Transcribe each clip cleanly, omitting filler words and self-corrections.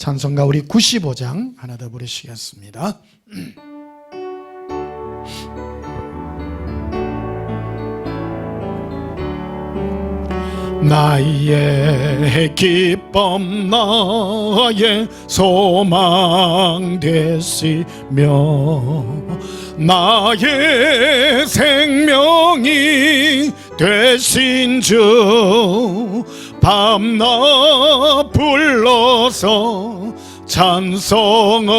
찬송가 우리 95장 하나 더 부르시겠습니다. 나의 기쁨 나의 소망 되시며 나의 생명이 되신 주 밤낮 불러서 찬송을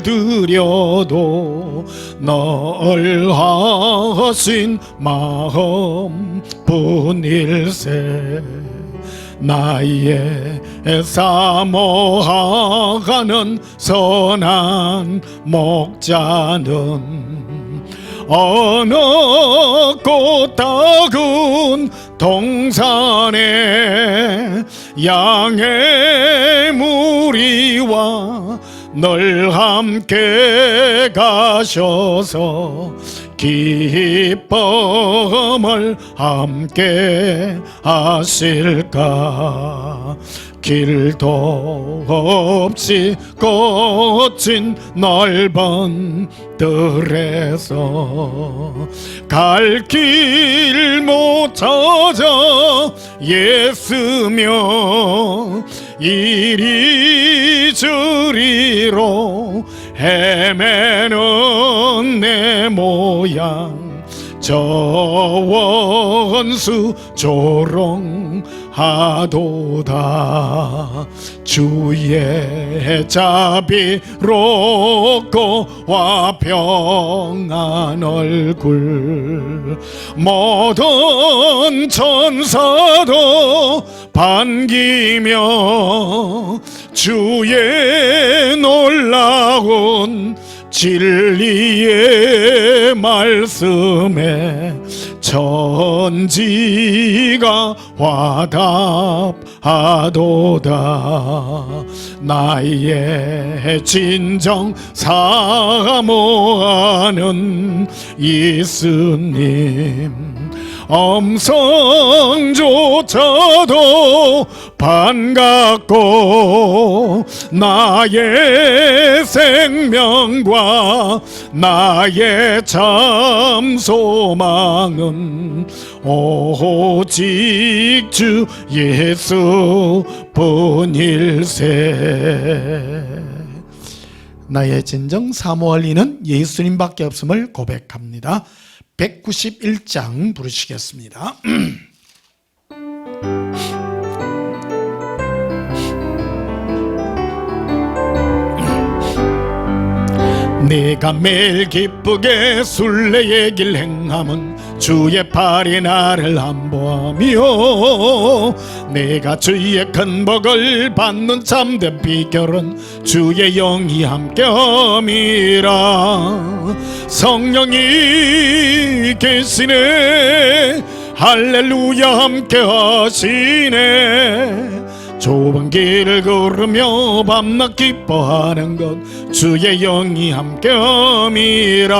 드려도 널 하신 마음 뿐일세. 나의 사모하는 선한 목자는 어느 꽃다운 동산에 양의 무리와 늘 함께 가셔서 기쁨을 함께 하실까. 길도 없이 거친 넓은 들에서 갈 길 못 찾아 애쓰며 이리저리로 헤매는 내 모양 저 원수 조롱하도다. 주의 자비롭고 와 평안 얼굴 모든 천사도 반기며 주의 놀라운 진리의 말씀에 천지가 화답하도다. 나의 진정 사모하는 예수님 음성조차도 반갑고 나의 생명과 나의 참 소망은 오직 주 예수 뿐일세. 나의 진정 사모할 이는 예수님밖에 없음을 고백합니다. 191장 부르시겠습니다. 내가 매일 기쁘게 순례의 길 행함은 주의 팔이 나를 안보하며 내가 주의 큰 복을 받는 참된 비결은 주의 영이 함께함이라. 성령이 계시네 할렐루야 함께하시네. 좁은 길을 걸으며 밤낮 기뻐하는 것 주의 영이 함께함이라.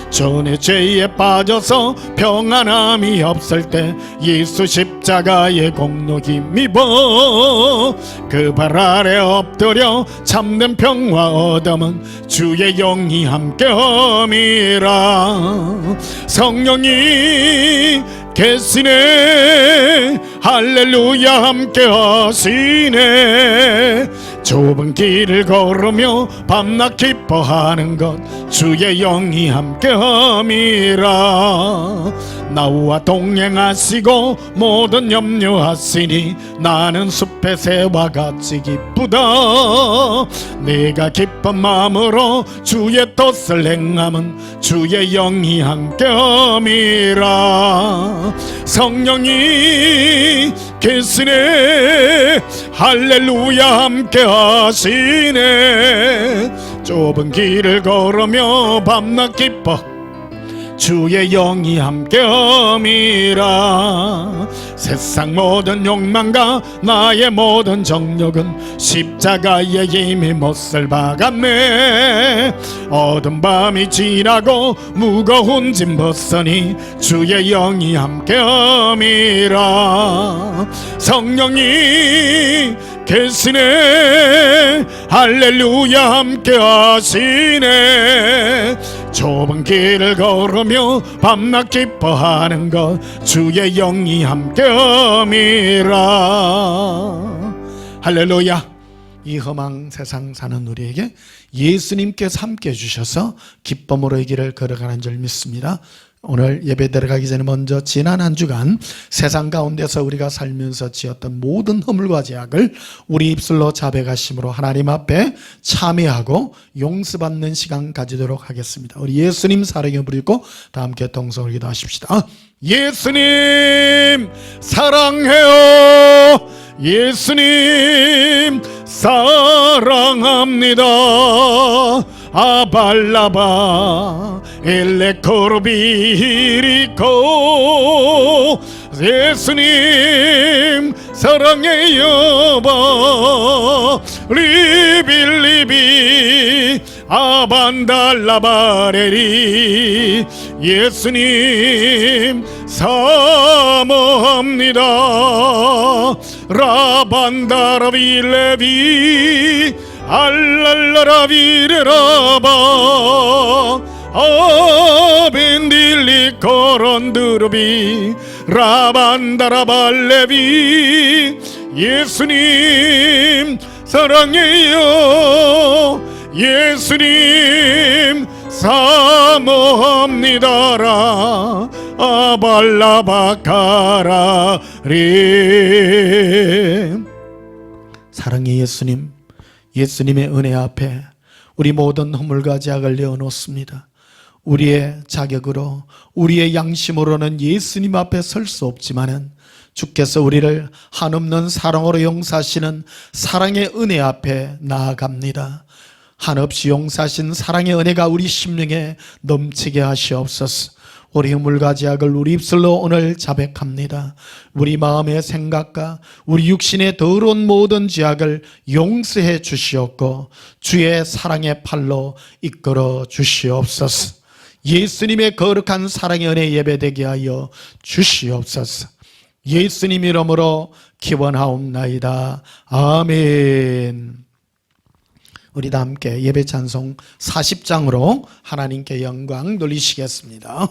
전에 죄에 빠져서 평안함이 없을 때 예수 십자가의 공로 힘입어 그 발 아래 엎드려 참된 평화 얻음은 주의 영이 함께함이라. 성령이 계시네 할렐루야 함께하시네. 좁은 길을 걸으며 밤낮 기뻐하는 것 주의 영이 함께함이라. 나와 동행하시고 모든 염려하시니 나는 숲의 새와 같이 기쁘다. 내가 기쁜 마음으로 주의 뜻을 행함은 주의 영이 함께함이라. 성령이 계시네 할렐루야 함께하시네. 좁은 길을 걸으며 밤낮 기뻐 주의 영이 함께함이라. 세상 모든 욕망과 나의 모든 정욕은 십자가에 이미 못을 박았네. 어두운 밤이 지나고 무거운 짐 벗으니 주의 영이 함께함이라. 성령이 계시네. 할렐루야 함께 하시네. 좁은 길을 걸으며 밤낮 기뻐하는 것 주의 영이 함께함이라. 할렐루야. 이 험한 세상 사는 우리에게 예수님께서 함께 해주셔서 기쁨으로 이 길을 걸어가는 줄 믿습니다. 오늘 예배 들어가기 전에 먼저 지난 한 주간 세상 가운데서 우리가 살면서 지었던 모든 허물과 죄악을 우리 입술로 자백하심으로 하나님 앞에 참회하고 용서받는 시간 가지도록 하겠습니다. 우리 예수님 사랑해 부르고 다 함께 동성을 기도하십시다. 예수님 사랑해요. 예수님 사랑합니다. 아발라바 엘레코르비리코. 예수님 사랑해요. 리빌리비 아반달라바레리. 예수님 사모합니다. 라반다라빌레비 알랄라라비레라바 아벤딜리 코론드르비 라반다라발레비. 예수님 사랑해요. 예수님 사모합니다라 아발라바카라리. 사랑의 예수님, 예수님의 은혜 앞에 우리 모든 허물과 죄악을 내어놓습니다. 우리의 자격으로 우리의 양심으로는 예수님 앞에 설 수 없지만은 주께서 우리를 한없는 사랑으로 용서하시는 사랑의 은혜 앞에 나아갑니다. 한없이 용서하신 사랑의 은혜가 우리 심령에 넘치게 하시옵소서. 우리 허물과 죄악을 우리 입술로 오늘 자백합니다. 우리 마음의 생각과 우리 육신의 더러운 모든 죄악을 용서해 주시옵고 주의 사랑의 팔로 이끌어 주시옵소서. 예수님의 거룩한 사랑의 은혜 예배되게 하여 주시옵소서. 예수님 이름으로 기원하옵나이다. 아멘. 우리 다 함께 예배 찬송 40장으로 하나님께 영광 돌리시겠습니다.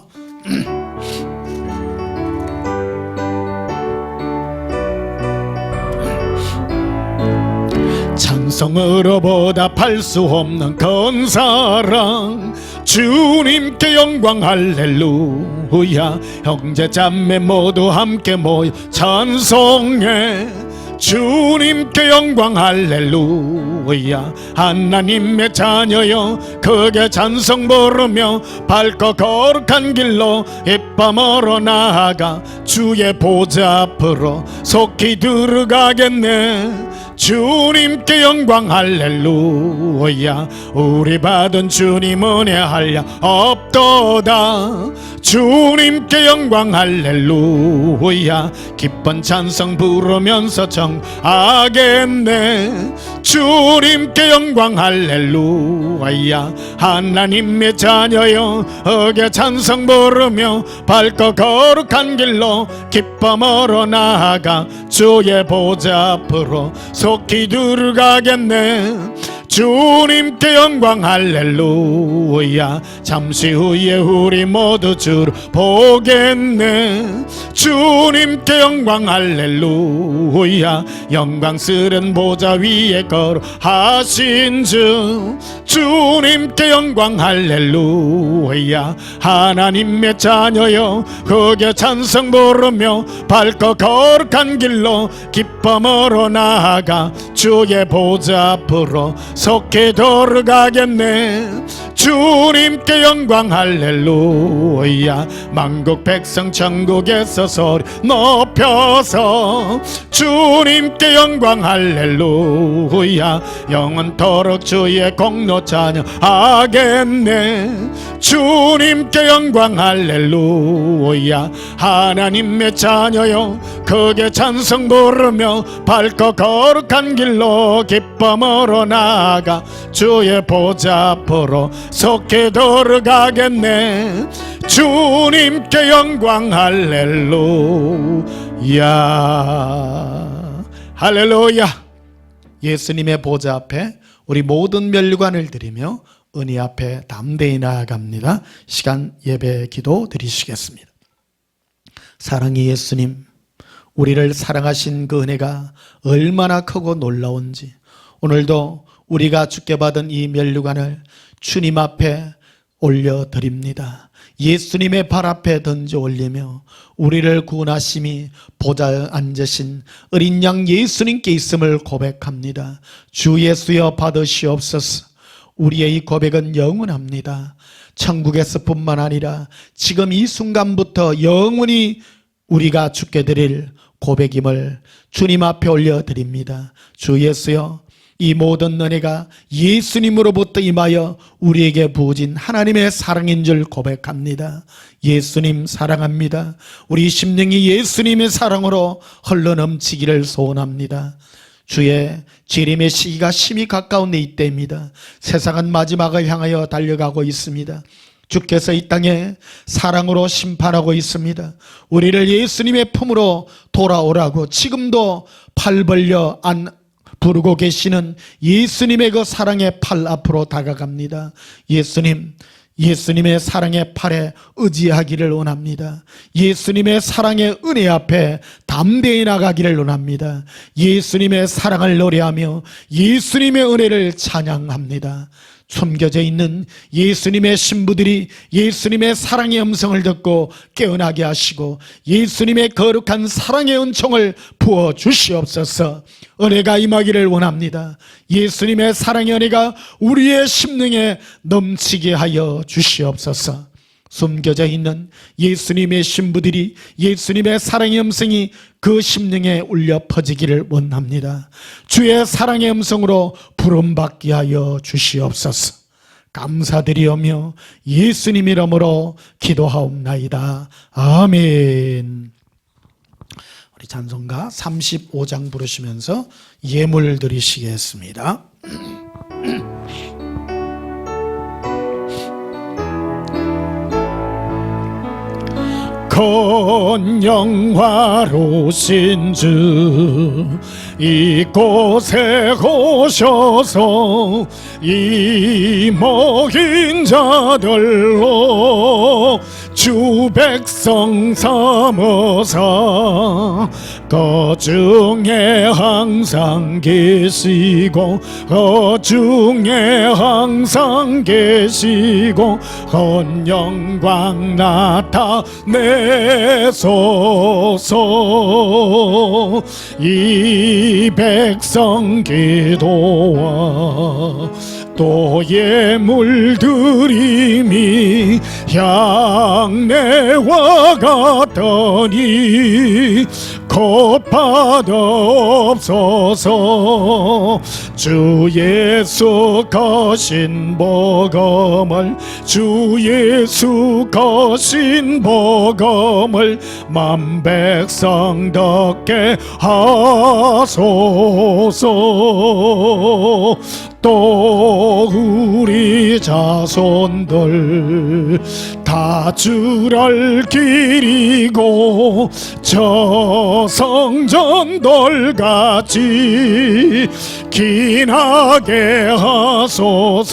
찬송으로 보답할 수 없는 큰 사랑 주님께 영광 할렐루야. 형제 자매 모두 함께 모여 찬송해 주님께 영광 할렐루야. 하나님의 자녀여 크게 찬송 부르며 밝고 거룩한 길로 입밤으로 나아가 주의 보좌 앞으로 속히 들어가겠네. 주님께 영광 할렐루야. 우리 받은 주님 은혜 한량 없도다. 주님께 영광 할렐루야. 기쁜 찬송 부르면서 정하겠네. 주님께 영광 할렐루야. 하나님의 자녀여 어게 찬송 부르며 밝고 거룩한 길로 기쁨으로 나아가 주의 보좌 앞으로 속히 들어가겠네. 주님께 영광 할렐루야. 잠시 후에 우리 모두 주를 보겠네. 주님께 영광 할렐루야. 영광스런 보좌 위에 거룩하신 주 주님께 영광 할렐루야. 하나님의 자녀여 크게 찬송 부르며 밝고 거룩한 길로 기쁨으로 나아가 주의 보좌 앞으로 속히 들어가겠네. 주님께 영광 할렐루야. 만국 백성 천국에서 소리 높여서 주님께 영광 할렐루야. 영원토록 주의 공로 찬양하겠네. 주님께 영광 할렐루야. 하나님의 자녀여 크게 찬송 부르며 밝고 거룩한 길로 기쁨으로 나아가 주의 보좌 앞으로 속히 들어가겠네. 주님께 영광 할렐루야. 할렐루야. 예수님의 보좌 앞에 우리 모든 면류관을 드리며 은혜 앞에 담대히 나아갑니다. 시간 예배 기도 드리시겠습니다. 사랑의 예수님, 우리를 사랑하신 그 은혜가 얼마나 크고 놀라운지 오늘도 우리가 주께 받은 이 면류관을 주님 앞에 올려드립니다. 예수님의 발 앞에 던져 올리며 우리를 구원하심이 보좌에 앉으신 어린 양 예수님께 있음을 고백합니다. 주 예수여 받으시옵소서. 우리의 이 고백은 영원합니다. 천국에서 뿐만 아니라 지금 이 순간부터 영원히 우리가 주께 드릴 고백임을 주님 앞에 올려드립니다. 주 예수여, 이 모든 은혜가 예수님으로부터 임하여 우리에게 부어진 하나님의 사랑인 줄 고백합니다. 예수님 사랑합니다. 우리 심령이 예수님의 사랑으로 흘러넘치기를 소원합니다. 주의 재림의 시기가 심히 가까운 이때입니다. 세상은 마지막을 향하여 달려가고 있습니다. 주께서 이 땅에 사랑으로 심판하고 있습니다. 우리를 예수님의 품으로 돌아오라고 지금도 팔 벌려 부르고 계시는 예수님의 그 사랑의 팔 앞으로 다가갑니다. 예수님의 사랑의 팔에 의지하기를 원합니다. 예수님의 사랑의 은혜 앞에 담대히 나가기를 원합니다. 예수님의 사랑을 노래하며 예수님의 은혜를 찬양합니다. 숨겨져 있는 예수님의 신부들이 예수님의 사랑의 음성을 듣고 깨어나게 하시고 예수님의 거룩한 사랑의 은총을 부어 주시옵소서. 은혜가 임하기를 원합니다. 예수님의 사랑의 은혜가 우리의 심령에 넘치게 하여 주시옵소서. 숨겨져 있는 예수님의 신부들이 예수님의 사랑의 음성이 그 심령에 울려 퍼지기를 원합니다. 주의 사랑의 음성으로 부름받게 하여 주시옵소서. 감사드리오며 예수님 이름으로 기도하옵나이다. 아멘. 우리 찬송가 35장 부르시면서 예물 드리시겠습니다. 건영화로신 주 이곳에 오셔서 이 먹인 자들로 주 백성 삼으사 그 중에 항상 계시고 그 중에 항상 계시고 그 영광 나타내소서. 이 백성 기도와 또 예물 드림이 향내와 같더니 곧 받옵소서. 주 예수 거신 복음을 주 예수 거신 복음을 만 백성 듣게 하소서. 또 우리 자손들 다 주를 기리고 저 성전돌같이 기나게 하소서.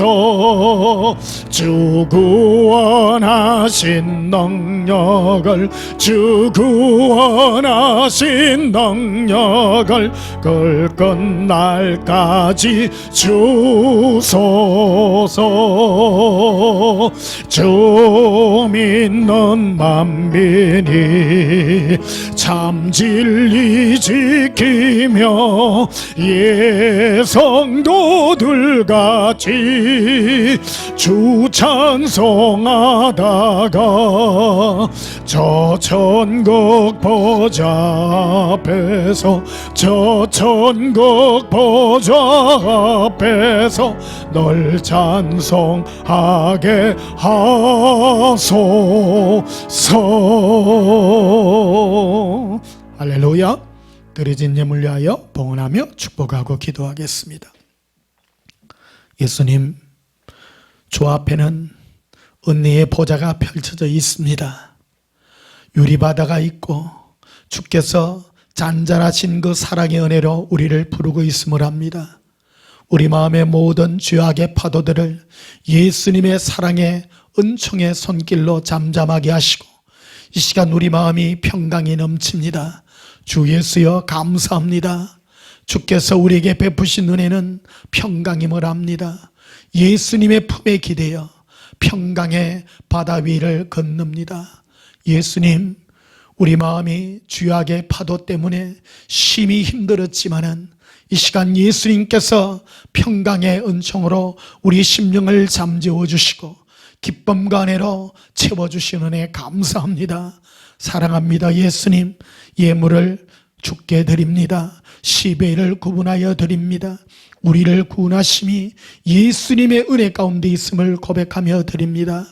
주 구원하신 능력을 주 구원하신 능력을 그 끝날까지 주소서. 주 믿는 만민이 참 진리 지키며 예성도들같이 주 찬송하다가 저 천국 보좌 앞에서 저 천국 보좌 앞에서 널 찬송하게 하소서. 할렐루야. 드려진 예물 위하여 봉헌하며 축복하고 기도하겠습니다. 예수님, 주 앞에는 은혜의 보좌가 펼쳐져 있습니다. 유리바다가 있고 주께서 잔잔하신 그 사랑의 은혜로 우리를 부르고 있음을 압니다. 우리 마음의 모든 죄악의 파도들을 예수님의 사랑의 은총의 손길로 잠잠하게 하시고 이 시간 우리 마음이 평강이 넘칩니다. 주 예수여 감사합니다. 주께서 우리에게 베푸신 은혜는 평강임을 압니다. 예수님의 품에 기대어 평강의 바다 위를 건넙니다. 예수님, 우리 마음이 죄악의 파도 때문에 심히 힘들었지만은 이 시간 예수님께서 평강의 은총으로 우리 심령을 잠재워 주시고 기쁨과 은혜로 채워주시는 은혜 감사합니다. 사랑합니다. 예수님, 예물을 주께 드립니다. 시베를 구분하여 드립니다. 우리를 구원하심이 예수님의 은혜 가운데 있음을 고백하며 드립니다.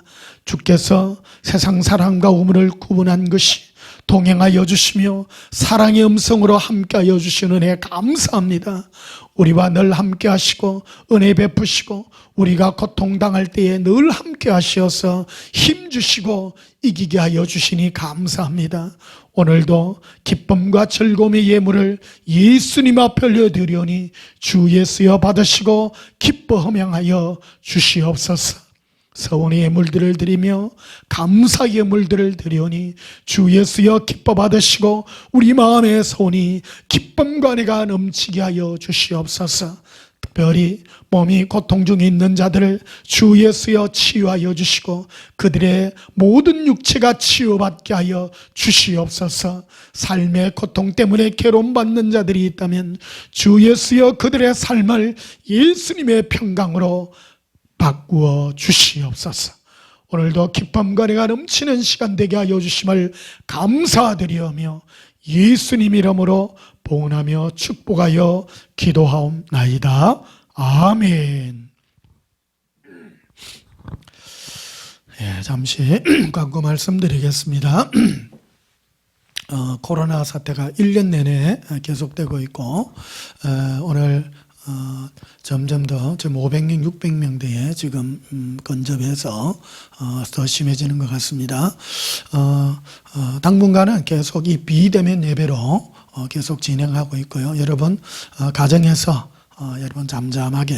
주께서 세상 사랑과 우물을 구분한 것이 동행하여 주시며 사랑의 음성으로 함께하여 주시는 은혜 감사합니다. 우리와 늘 함께 하시고 은혜 베푸시고 우리가 고통당할 때에 늘 함께 하시어서 힘주시고 이기게 하여 주시니 감사합니다. 오늘도 기쁨과 즐거움의 예물을 예수님 앞에 올려드리오니 주 예수여 받으시고 기뻐 허명하여 주시옵소서. 서원의 예물들을 드리며 감사 예물들을 드리오니 주 예수여 기뻐 받으시고 우리 마음의 소원이 기쁨과 은혜가 넘치게 하여 주시옵소서. 특별히 몸이 고통 중에 있는 자들을 주 예수여 치유하여 주시고 그들의 모든 육체가 치유받게 하여 주시옵소서. 삶의 고통 때문에 괴로움받는 자들이 있다면 주 예수여 그들의 삶을 예수님의 평강으로 바꾸어 주시옵소서. 오늘도 기쁨과 은혜가 넘치는 시간 되게 하여 주심을 감사드리오며 예수님 이름으로 봉헌하며 축복하여 기도하옵나이다. 아멘. 잠시 광고 말씀드리겠습니다. 코로나 사태가 1년 내내 계속되고 있고 오늘 점점 더 지금 500명, 600명대에 지금 근접해서 더 심해지는 것 같습니다. 당분간은 계속 이 비대면 예배로 계속 진행하고 있고요. 여러분 가정에서 여러분 잠잠하게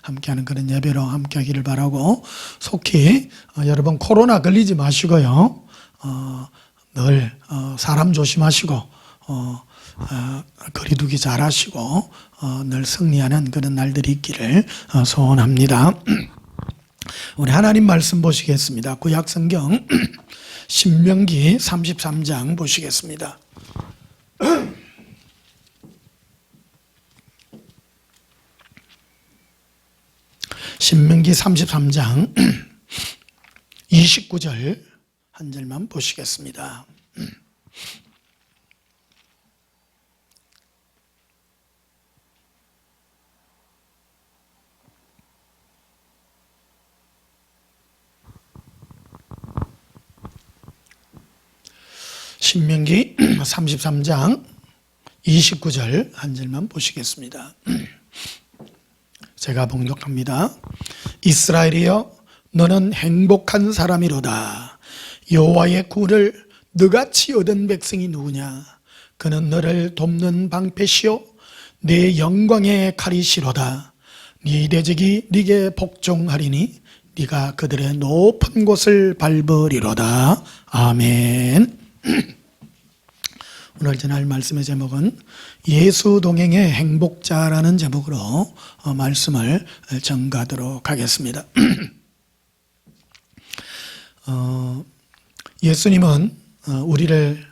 함께하는 그런 예배로 함께하기를 바라고 속히 여러분 코로나 걸리지 마시고요. 늘 사람 조심하시고 거리두기 잘 하시고 늘 승리하는 그런 날들이 있기를 소원합니다. 우리 하나님 말씀 보시겠습니다. 구약성경 신명기 33장 보시겠습니다. 신명기 33장 29절 한 절만 보시겠습니다. 신명기 33장 29절 한 절만 보시겠습니다. 제가 봉독합니다. 이스라엘이여 너는 행복한 사람이로다. 여호와의 구원을 너같이 얻은 백성이 누구냐. 그는 너를 돕는 방패시요 내 영광의 칼이시로다. 네 대적이 네게 복종하리니 네가 그들의 높은 곳을 밟으리로다. 아멘. 오늘 전할 말씀의 제목은 예수 동행의 행복자라는 제목으로 말씀을 전가하도록 하겠습니다. 예수님은 우리를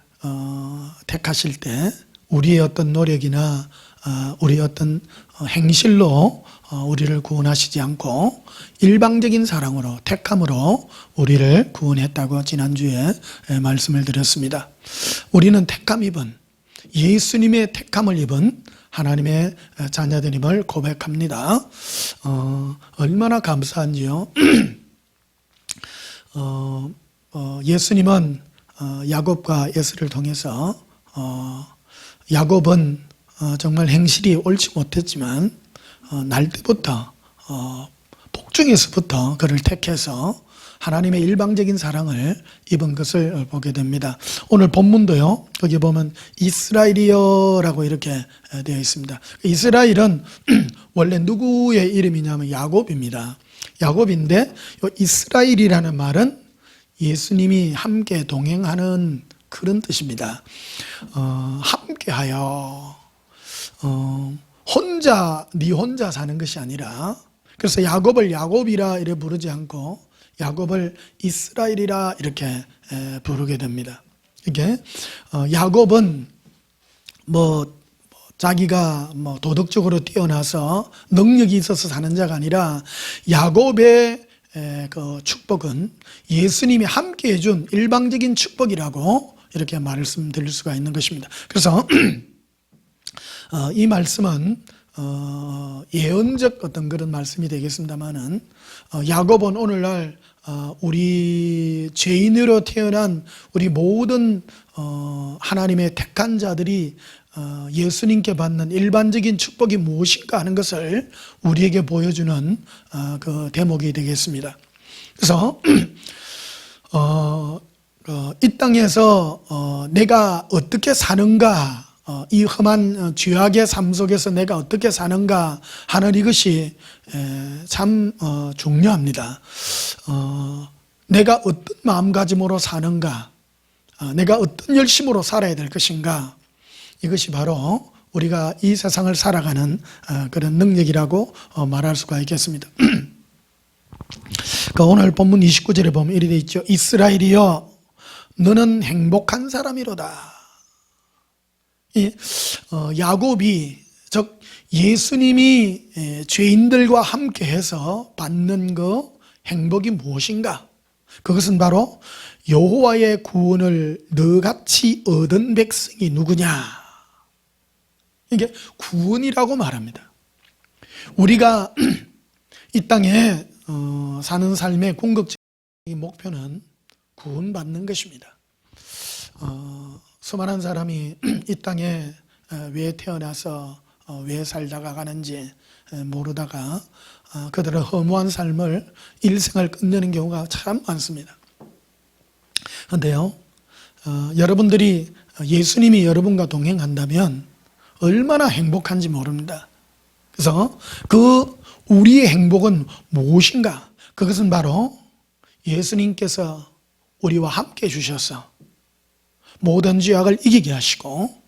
택하실 때 우리의 어떤 노력이나 우리의 어떤 행실로 우리를 구원하시지 않고 일방적인 사랑으로 택함으로 우리를 구원했다고 지난주에 말씀을 드렸습니다. 우리는 택함 입은 예수님의 택함을 입은 하나님의 자녀들임을 고백합니다. 얼마나 감사한지요. 예수님은 야곱과 에서를 통해서 야곱은 정말 행실이 옳지 못했지만 날 때부터 복중에서부터 그를 택해서 하나님의 일방적인 사랑을 입은 것을 보게 됩니다. 오늘 본문도요, 거기 보면 이스라엘이여라고 이렇게 되어 있습니다. 이스라엘은 원래 누구의 이름이냐면 야곱입니다. 야곱인데 이스라엘이라는 말은 예수님이 함께 동행하는 그런 뜻입니다. 함께하여 네 혼자 사는 것이 아니라, 그래서 야곱을 야곱이라 이렇게 부르지 않고 야곱을 이스라엘이라 이렇게 부르게 됩니다. 이게 야곱은 자기가 도덕적으로 뛰어나서 능력이 있어서 사는 자가 아니라 야곱의 그 축복은 예수님이 함께 해준 일방적인 축복이라고 이렇게 말씀드릴 수가 있는 것입니다. 그래서 이 말씀은 예언적 어떤 그런 말씀이 되겠습니다만은, 야곱은 오늘날 우리 죄인으로 태어난 우리 모든 하나님의 택한 자들이 예수님께 받는 일반적인 축복이 무엇인가 하는 것을 우리에게 보여주는 그 대목이 되겠습니다. 그래서 이 땅에서 내가 어떻게 사는가, 이 험한 죄악의 삶 속에서 내가 어떻게 사는가 하는 이것이 참 중요합니다. 내가 어떤 마음가짐으로 사는가, 내가 어떤 열심으로 살아야 될 것인가, 이것이 바로 우리가 이 세상을 살아가는 그런 능력이라고 말할 수가 있겠습니다. 오늘 본문 29절에 보면 이렇게 되어 있죠. 이스라엘이여 너는 행복한 사람이로다. 야곱이, 즉 예수님이 죄인들과 함께해서 받는 그 행복이 무엇인가? 그것은 바로 여호와의 구원을 너같이 얻은 백성이 누구냐? 이게 구원이라고 말합니다. 우리가 이 땅에 사는 삶의 궁극적인 목표는 구원받는 것입니다. 수많은 사람이 이 땅에 왜 태어나서 왜 살다가 가는지 모르다가 그들의 허무한 삶을 일생을 끝내는 경우가 참 많습니다. 그런데요, 여러분들이 예수님이 여러분과 동행한다면 얼마나 행복한지 모릅니다. 그래서 우리의 행복은 무엇인가? 그것은 바로 예수님께서 우리와 함께 해주셔서 모든 죄악을 이기게 하시고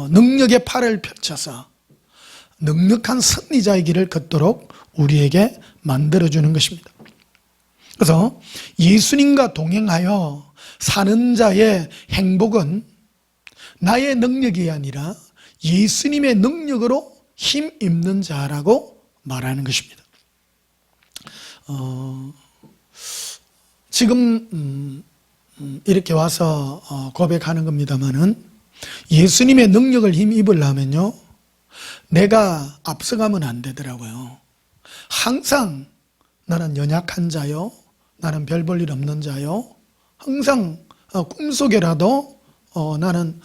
능력의 팔을 펼쳐서 능력한 승리자의 길을 걷도록 우리에게 만들어주는 것입니다. 그래서 예수님과 동행하여 사는 자의 행복은 나의 능력이 아니라 예수님의 능력으로 힘입는 자라고 말하는 것입니다. 지금 이렇게 와서 고백하는 겁니다만은, 예수님의 능력을 힘입으려면요, 내가 앞서가면 안 되더라고요. 항상 나는 연약한 자요, 나는 별 볼 일 없는 자요, 항상 꿈속에라도 나는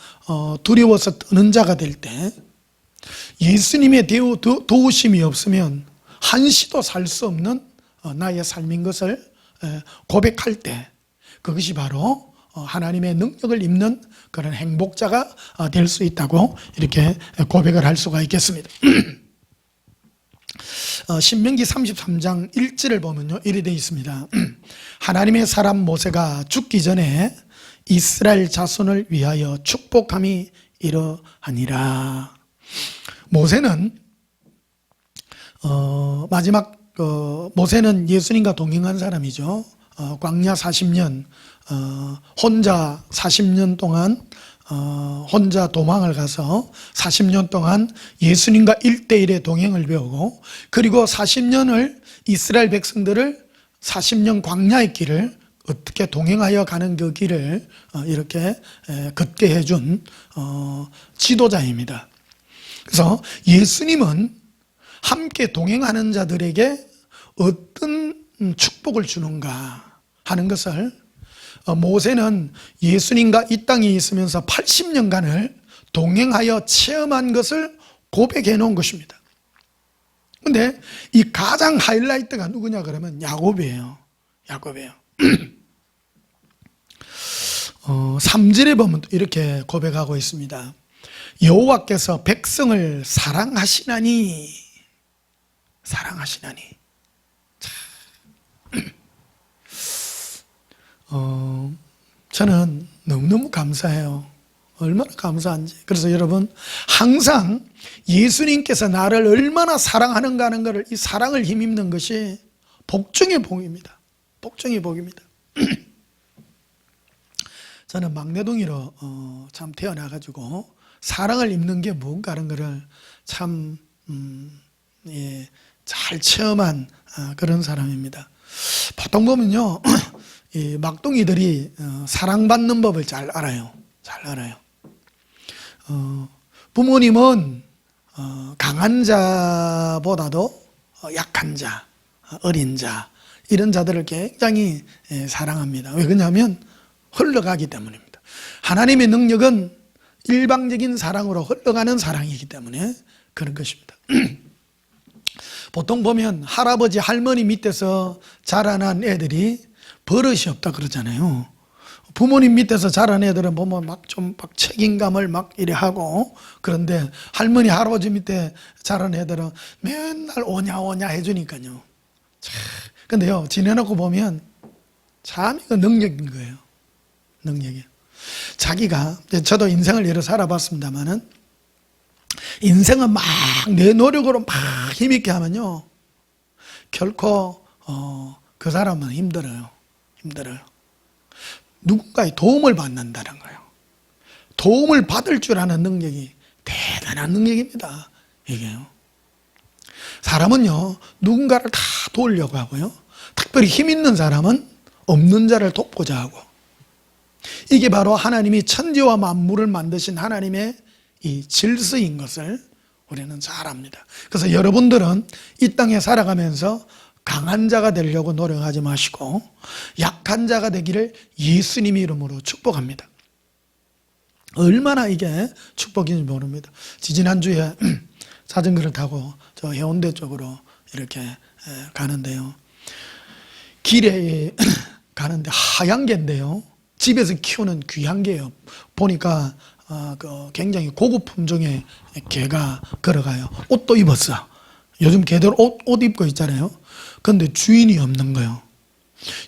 두려워서 떠는 자가 될 때, 예수님의 도우심이 없으면 한시도 살 수 없는 나의 삶인 것을 고백할 때, 그것이 바로 하나님의 능력을 입는 그런 행복자가 될 수 있다고 이렇게 고백을 할 수가 있겠습니다. 신명기 33장 1절을 보면요, 이렇게 되어 있습니다. 하나님의 사람 모세가 죽기 전에 이스라엘 자손을 위하여 축복함이 이러하니라. 모세는 모세는 예수님과 동행한 사람이죠. 광야 40년, 혼자 40년 동안 혼자 도망을 가서 40년 동안 예수님과 1대1의 동행을 배우고, 그리고 40년을 이스라엘 백성들을 40년 광야의 길을 어떻게 동행하여 가는 그 길을 이렇게 걷게 해준 지도자입니다. 그래서 예수님은 함께 동행하는 자들에게 어떤 축복을 주는가 하는 것을, 모세는 예수님과 이 땅에 있으면서 80년간을 동행하여 체험한 것을 고백해 놓은 것입니다. 그런데 이 가장 하이라이트가 누구냐 그러면 야곱이에요. 삼절에 보면 이렇게 고백하고 있습니다. 여호와께서 백성을 사랑하시나니. 저는 너무너무 감사해요. 얼마나 감사한지. 그래서 여러분, 항상 예수님께서 나를 얼마나 사랑하는가 하는 것을, 이 사랑을 힘입는 것이 복중의 복입니다. 복중의 복입니다. 저는 막내동이로 참 태어나가지고 사랑을 입는 게 뭔가 하는 것을 참 잘 체험한 그런 사람입니다. 보통 보면요, 이 막둥이들이 사랑받는 법을 잘 알아요. 부모님은 강한 자보다도 약한 자, 어린 자, 이런 자들을 굉장히 사랑합니다. 왜 그러냐면 흘러가기 때문입니다. 하나님의 능력은 일방적인 사랑으로 흘러가는 사랑이기 때문에 그런 것입니다. 보통 보면 할아버지 할머니 밑에서 자라난 애들이 버릇이 없다 그러잖아요. 부모님 밑에서 자란 애들은 보면 막 책임감을 막 이래 하고, 그런데 할머니 할아버지 밑에 자란 애들은 맨날 오냐 해주니까요. 근데요, 지내놓고 보면 참 이거 능력인 거예요. 능력이에요. 자기가, 저도 인생을 여러 살아봤습니다만은, 인생은 막 내 노력으로 막 힘있게 하면요, 결코 그 사람은 힘들어요. 누군가의 도움을 받는다는 거예요. 도움을 받을 줄 아는 능력이 대단한 능력입니다. 이게요. 사람은요, 누군가를 다 도우려고 하고요, 특별히 힘 있는 사람은 없는 자를 돕고자 하고, 이게 바로 하나님이 천지와 만물을 만드신 하나님의 이 질서인 것을 우리는 잘 압니다. 그래서 여러분들은 이 땅에 살아가면서 강한 자가 되려고 노력하지 마시고 약한 자가 되기를 예수님 이름으로 축복합니다. 얼마나 이게 축복인지 모릅니다. 지지난주에 자전거를 타고 저 해운대 쪽으로 이렇게 가는데요, 길에 가는데 하얀 개인데요, 집에서 키우는 귀한 개예요. 보니까 굉장히 고급 품종의 개가 걸어가요. 옷도 입었어. 요즘 개들 옷 입고 있잖아요. 근데 주인이 없는 거예요.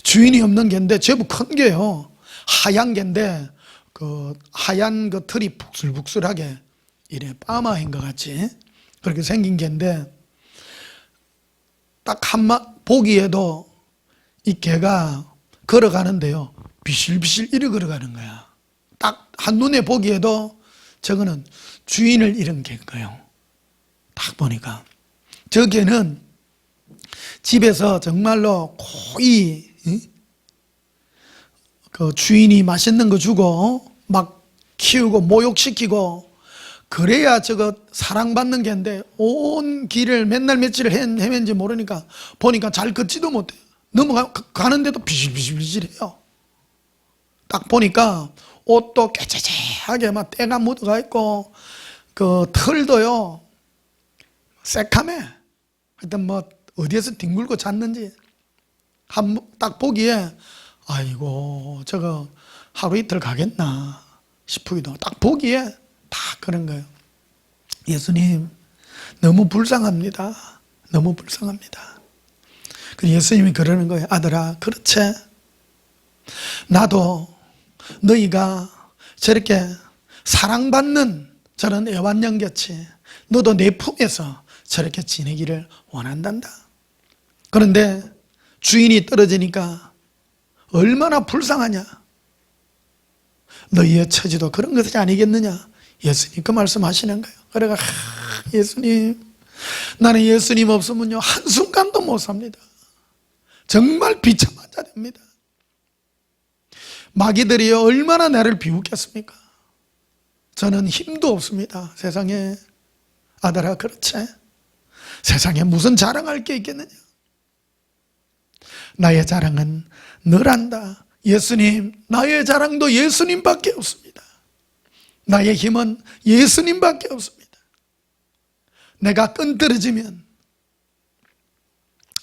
주인이 없는 개인데 제법 큰 개요. 하얀 개인데 하얀 털이 북슬북슬하게 이래 파마인 것 같이 그렇게 생긴 개인데, 딱 보기에도 이 개가 걸어가는데요, 비실비실 이래 걸어가는 거야. 딱 한눈에 보기에도 저거는 주인을 잃은 개인 거예요. 딱 보니까 저 개는 집에서 정말로 거의 그 주인이 맛있는 거 주고 막 키우고 모욕시키고 그래야 저거 사랑받는 개인데, 온 길을 맨날 며칠을 헤맨지 모르니까 보니까 잘 걷지도 못해. 넘어가는데도 비실비실비실해요. 딱 보니까 옷도 깨재재하게 막 때가 묻어가 있고, 그 털도요 새카매. 하여튼 뭐 어디에서 뒹굴고 잤는지 딱 보기에 아이고 저거 하루 이틀 가겠나 싶기도 하고, 딱 보기에 다 그런 거예요. 예수님 너무 불쌍합니다. 너무 불쌍합니다. 그 예수님이 그러는 거예요. 아들아, 그렇지, 나도 너희가 저렇게 사랑받는 저런 애완견같이 너도 내 품에서 저렇게 지내기를 원한단다. 그런데 주인이 떨어지니까 얼마나 불쌍하냐. 너희의 처지도 그런 것이 아니겠느냐. 예수님 그 말씀하시는 거예요. 그래가 예수님, 나는 예수님 없으면요 한순간도 못 삽니다. 정말 비참한 자 됩니다. 마귀들이 얼마나 나를 비웃겠습니까? 저는 힘도 없습니다. 세상에. 아들아, 그렇지, 세상에 무슨 자랑할 게 있겠느냐. 나의 자랑은 너란다. 예수님, 나의 자랑도 예수님밖에 없습니다. 나의 힘은 예수님밖에 없습니다. 내가 끈 떨어지면,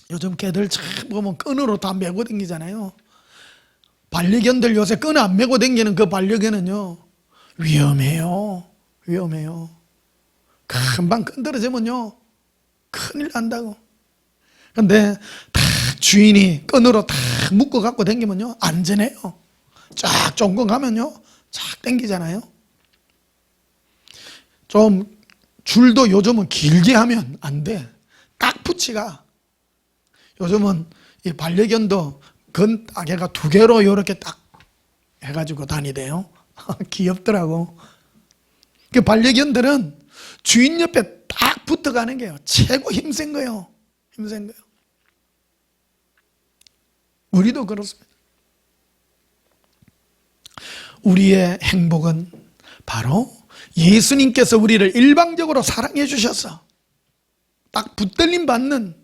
요즘 개들 참 보면 끈으로 다 메고 다니잖아요. 반려견들 요새 끈 안 메고 다니는 그 반려견은요, 위험해요. 위험해요. 금방 끈 떨어지면요, 큰일 난다고. 근데 딱 주인이 끈으로 딱 묶어 갖고 다니면요, 안전해요. 쫙 쫑긋 가면요, 쫙 당기잖아요. 좀 줄도 요즘은 길게 하면 안 돼. 딱 붙이가. 요즘은 이 반려견도 건 따개가 2개로 이렇게 딱 해가지고 다니대요. 귀엽더라고. 그 반려견들은 주인 옆에 딱 붙어가는 게요, 최고 힘센 거예요. 힘센 거예요. 우리도 그렇습니다. 우리의 행복은 바로 예수님께서 우리를 일방적으로 사랑해 주셔서 딱 붙들림 받는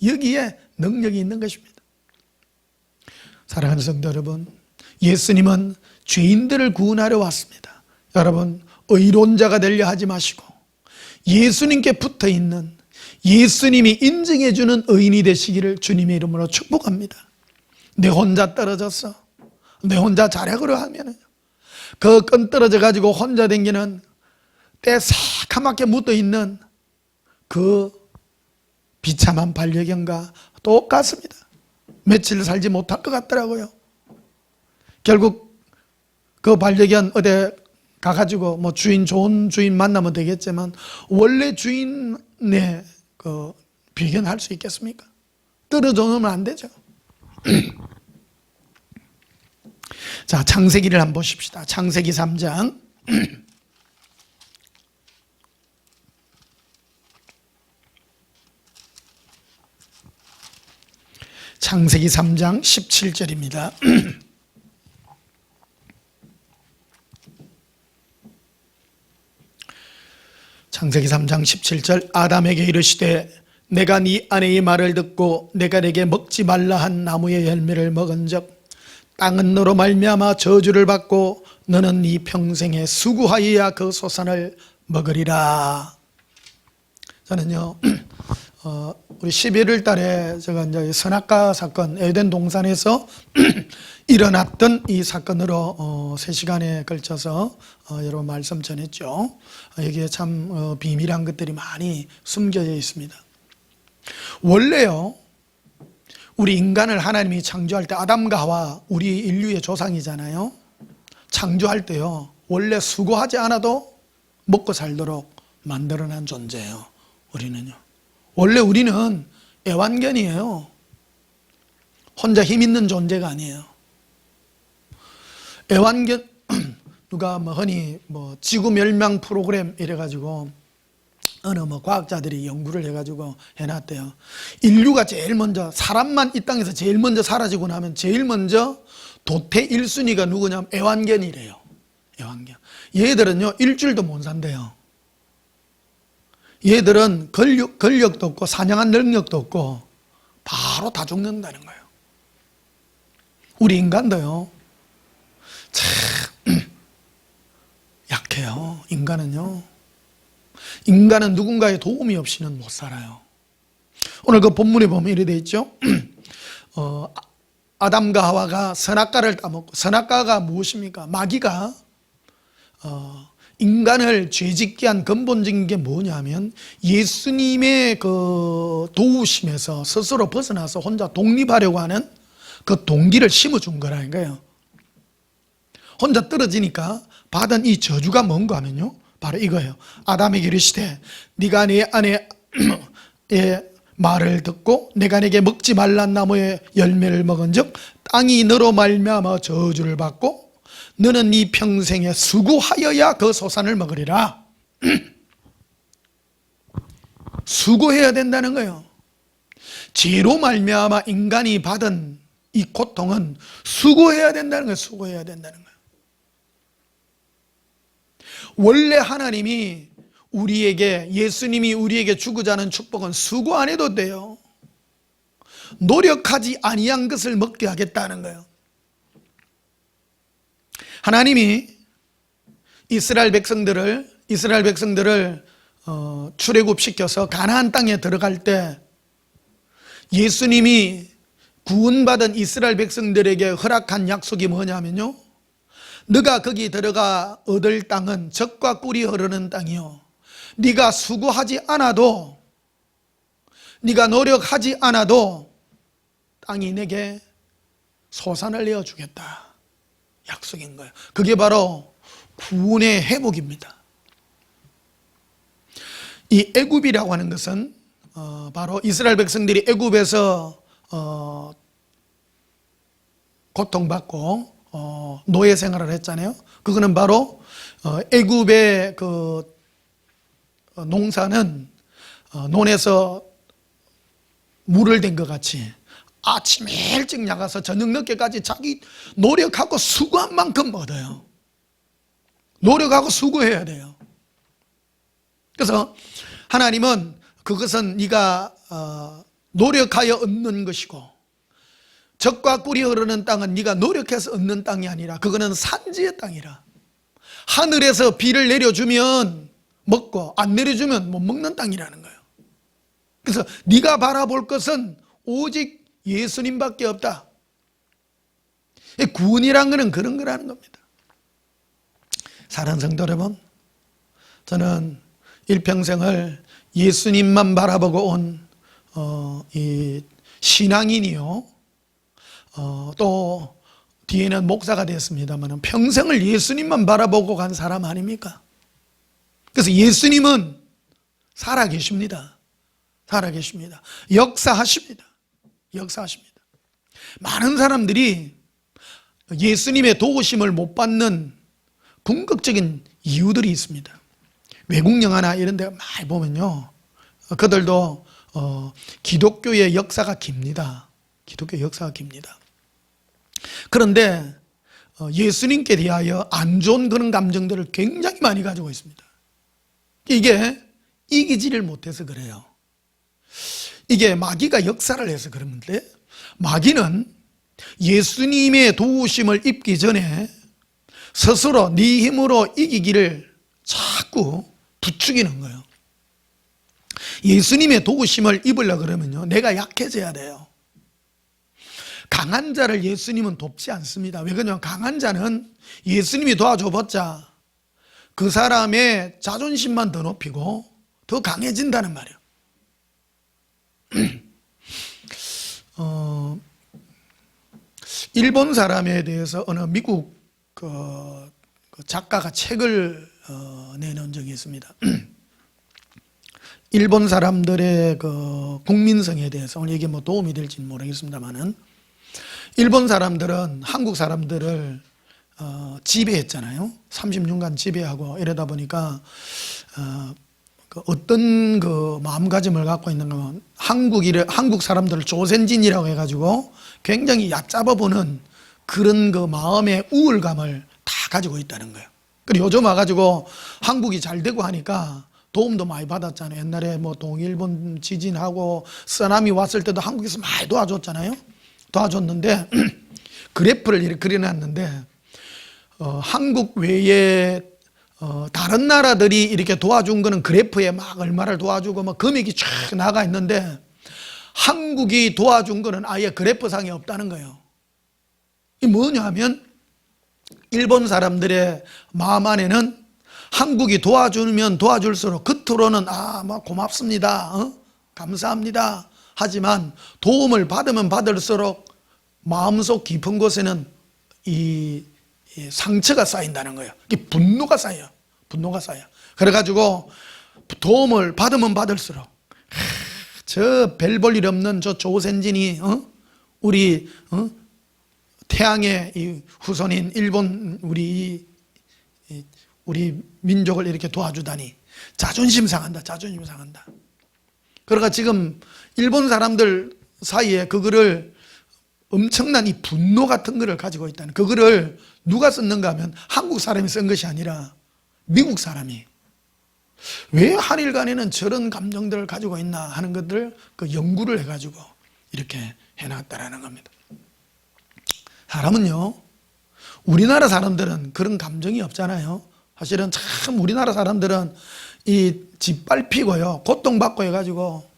여기에 능력이 있는 것입니다. 사랑하는 성도 여러분, 예수님은 죄인들을 구원하러 왔습니다. 여러분, 의론자가 되려 하지 마시고 예수님께 붙어 있는, 예수님이 인정해 주는 의인이 되시기를 주님의 이름으로 축복합니다. 내 혼자 떨어졌어, 내 혼자 자력으로 하면 그 끈 떨어져 가지고 혼자 다니는 때 새카맣게 묻어있는 그 비참한 반려견과 똑같습니다. 며칠 살지 못할 것 같더라고요. 결국 그 반려견 어디 가가지고 뭐 주인, 좋은 주인 만나면 되겠지만 원래 주인의 그 비견할 수 있겠습니까? 떨어져 놓으면 안 되죠. 자, 창세기를 한번 보십시다. 창세기 3장. 창세기 3장 17절입니다. 창세기 3장 17절. 아담에게 이르시되 내가 네 아내의 말을 듣고 내가 내게 먹지 말라 한 나무의 열매를 먹은즉 땅은 너로 말미암아 저주를 받고 너는 네 평생에 수고하여야 그 소산을 먹으리라. 저는요, 우리 11월 달에 제가 이제 선악과 사건, 에덴 동산에서 일어났던 이 사건으로 3시간에 걸쳐서 여러 말씀 전했죠. 여기에 참 비밀한 것들이 많이 숨겨져 있습니다. 원래요, 우리 인간을 하나님이 창조할 때 아담과 하와, 우리 인류의 조상이잖아요. 창조할 때요, 원래 수고하지 않아도 먹고 살도록 만들어낸 존재예요. 우리는요, 원래 우리는 애완견이에요. 혼자 힘 있는 존재가 아니에요. 애완견, 누가 뭐 흔히 뭐 지구 멸망 프로그램 이래가지고 어느 뭐 과학자들이 연구를 해가지고 해놨대요. 인류가 제일 먼저, 사람만 이 땅에서 제일 먼저 사라지고 나면 제일 먼저 도태 1순위가 누구냐면 애완견이래요. 애완견. 얘들은요, 일주일도 못 산대요. 얘들은 근력도 없고 사냥한 능력도 없고 바로 다 죽는다는 거예요. 우리 인간도요, 참 약해요. 인간은 누군가의 도움이 없이는 못 살아요. 오늘 그 본문에 보면 이렇게 되어 있죠. 아담과 하와가 선악과를 따먹고, 선악과가 무엇입니까? 마귀가 인간을 죄짓게 한 근본적인 게 뭐냐면 예수님의 그 도우심에서 스스로 벗어나서 혼자 독립하려고 하는 그 동기를 심어준 거라는 거예요. 혼자 떨어지니까 받은 이 저주가 뭔가 하면요, 바로 이거예요. 아담에게 이르시되 네가 네 아내의 말을 듣고 내가 내게 먹지 말란 나무의 열매를 먹은즉 땅이 너로 말미암아 저주를 받고 너는 네 평생에 수고하여야 그 소산을 먹으리라. 수고해야 된다는 거예요. 죄로 말미암아 인간이 받은 이 고통은 수고해야 된다는 거예요. 수고해야 된다는 거예요. 원래 하나님이 우리에게, 예수님이 우리에게 주고자 하는 축복은 수고 안 해도 돼요. 노력하지 아니한 것을 먹게 하겠다는 거예요. 하나님이 이스라엘 백성들을 출애굽시켜서 가나안 땅에 들어갈 때 예수님이 구원받은 이스라엘 백성들에게 허락한 약속이 뭐냐면요, 너가 거기 들어가 얻을 땅은 젖과 꿀이 흐르는 땅이요, 네가 수고하지 않아도, 네가 노력하지 않아도 땅이 내게 소산을 내어주겠다 약속인 거예요. 그게 바로 구원의 회복입니다. 이 애굽이라고 하는 것은 바로 이스라엘 백성들이 애굽에서 고통받고 노예 생활을 했잖아요. 그거는 바로 애굽의 그 농사는 논에서 물을 댄 것 같이 아침 일찍 나가서 저녁 늦게까지 자기 노력하고 수고한 만큼 얻어요. 노력하고 수고해야 돼요. 그래서 하나님은 그것은 네가 노력하여 얻는 것이고, 젖과 꿀이 흐르는 땅은 네가 노력해서 얻는 땅이 아니라 그거는 산지의 땅이라, 하늘에서 비를 내려주면 먹고 안 내려주면 못 먹는 땅이라는 거예요. 그래서 네가 바라볼 것은 오직 예수님밖에 없다. 구원이란 것은 그런 거라는 겁니다. 사랑하는 성도 여러분, 저는 일평생을 예수님만 바라보고 온 이 신앙인이요, 또 뒤에는 목사가 됐습니다만 평생을 예수님만 바라보고 간 사람 아닙니까? 그래서 예수님은 살아계십니다. 살아계십니다. 역사하십니다. 역사하십니다. 많은 사람들이 예수님의 도우심을 못 받는 궁극적인 이유들이 있습니다. 외국 영화나 이런 데 많이 보면요, 그들도 기독교의 역사가 깁니다. 기독교 역사가 깁니다. 그런데 예수님께 대하여 안 좋은 그런 감정들을 굉장히 많이 가지고 있습니다. 이게 이기지를 못해서 그래요. 이게 마귀가 역사를 해서 그러는데, 마귀는 예수님의 도우심을 입기 전에 스스로 네 힘으로 이기기를 자꾸 부추기는 거예요. 예수님의 도우심을 입으려고 그러면요, 내가 약해져야 돼요. 강한 자를 예수님은 돕지 않습니다. 왜 그러냐면 강한 자는 예수님이 도와줘봤자 그 사람의 자존심만 더 높이고 더 강해진다는 말이에요. 일본 사람에 대해서 어느 미국 그 작가가 책을 내놓은 적이 있습니다. 일본 사람들의 그 국민성에 대해서, 오늘 이게 뭐 도움이 될지는 모르겠습니다만은, 일본 사람들은 한국 사람들을 지배했잖아요. 30년간 지배하고 이러다 보니까 어떤 그 마음가짐을 갖고 있는가 하면 한국 사람들을 조센진이라고 해가지고 굉장히 얕잡아보는 그런 그 마음의 우울감을 다 가지고 있다는 거예요. 그리고 요즘 와가지고 한국이 잘 되고 하니까 도움도 많이 받았잖아요. 옛날에 뭐 동일본 지진하고 쓰나미 왔을 때도 한국에서 많이 도와줬잖아요. 도와줬는데 그래프를 이렇게 그려놨는데 한국 외에 다른 나라들이 이렇게 도와준 거는 그래프에 막 얼마를 도와주고 뭐 금액이 쫙 나가 있는데, 한국이 도와준 거는 아예 그래프상에 없다는 거예요. 이 뭐냐 하면 일본 사람들의 마음 안에는 한국이 도와주면 도와줄수록 겉으로는 뭐 고맙습니다, 감사합니다 하지만 도움을 받으면 받을수록 마음속 깊은 곳에는 이 상처가 쌓인다는 거예요. 분노가 쌓여요. 분노가 쌓여. 그래가지고 도움을 받으면 받을수록 저 별 볼 일 없는 저 조센진이 우리 태양의 이 후손인 일본 우리 민족을 이렇게 도와주다니 자존심 상한다. 자존심 상한다. 그러니까 지금 일본 사람들 사이에 그거를 엄청난 이 분노 같은 거를 가지고 있다는, 그거를 누가 썼는가 하면 한국 사람이 쓴 것이 아니라 미국 사람이 왜 한일 간에는 저런 감정들을 가지고 있나 하는 것들을 그 연구를 해가지고 이렇게 해놨다라는 겁니다. 사람은요, 우리나라 사람들은 그런 감정이 없잖아요. 사실은 참 우리나라 사람들은 이 짓밟히고요, 고통받고 해가지고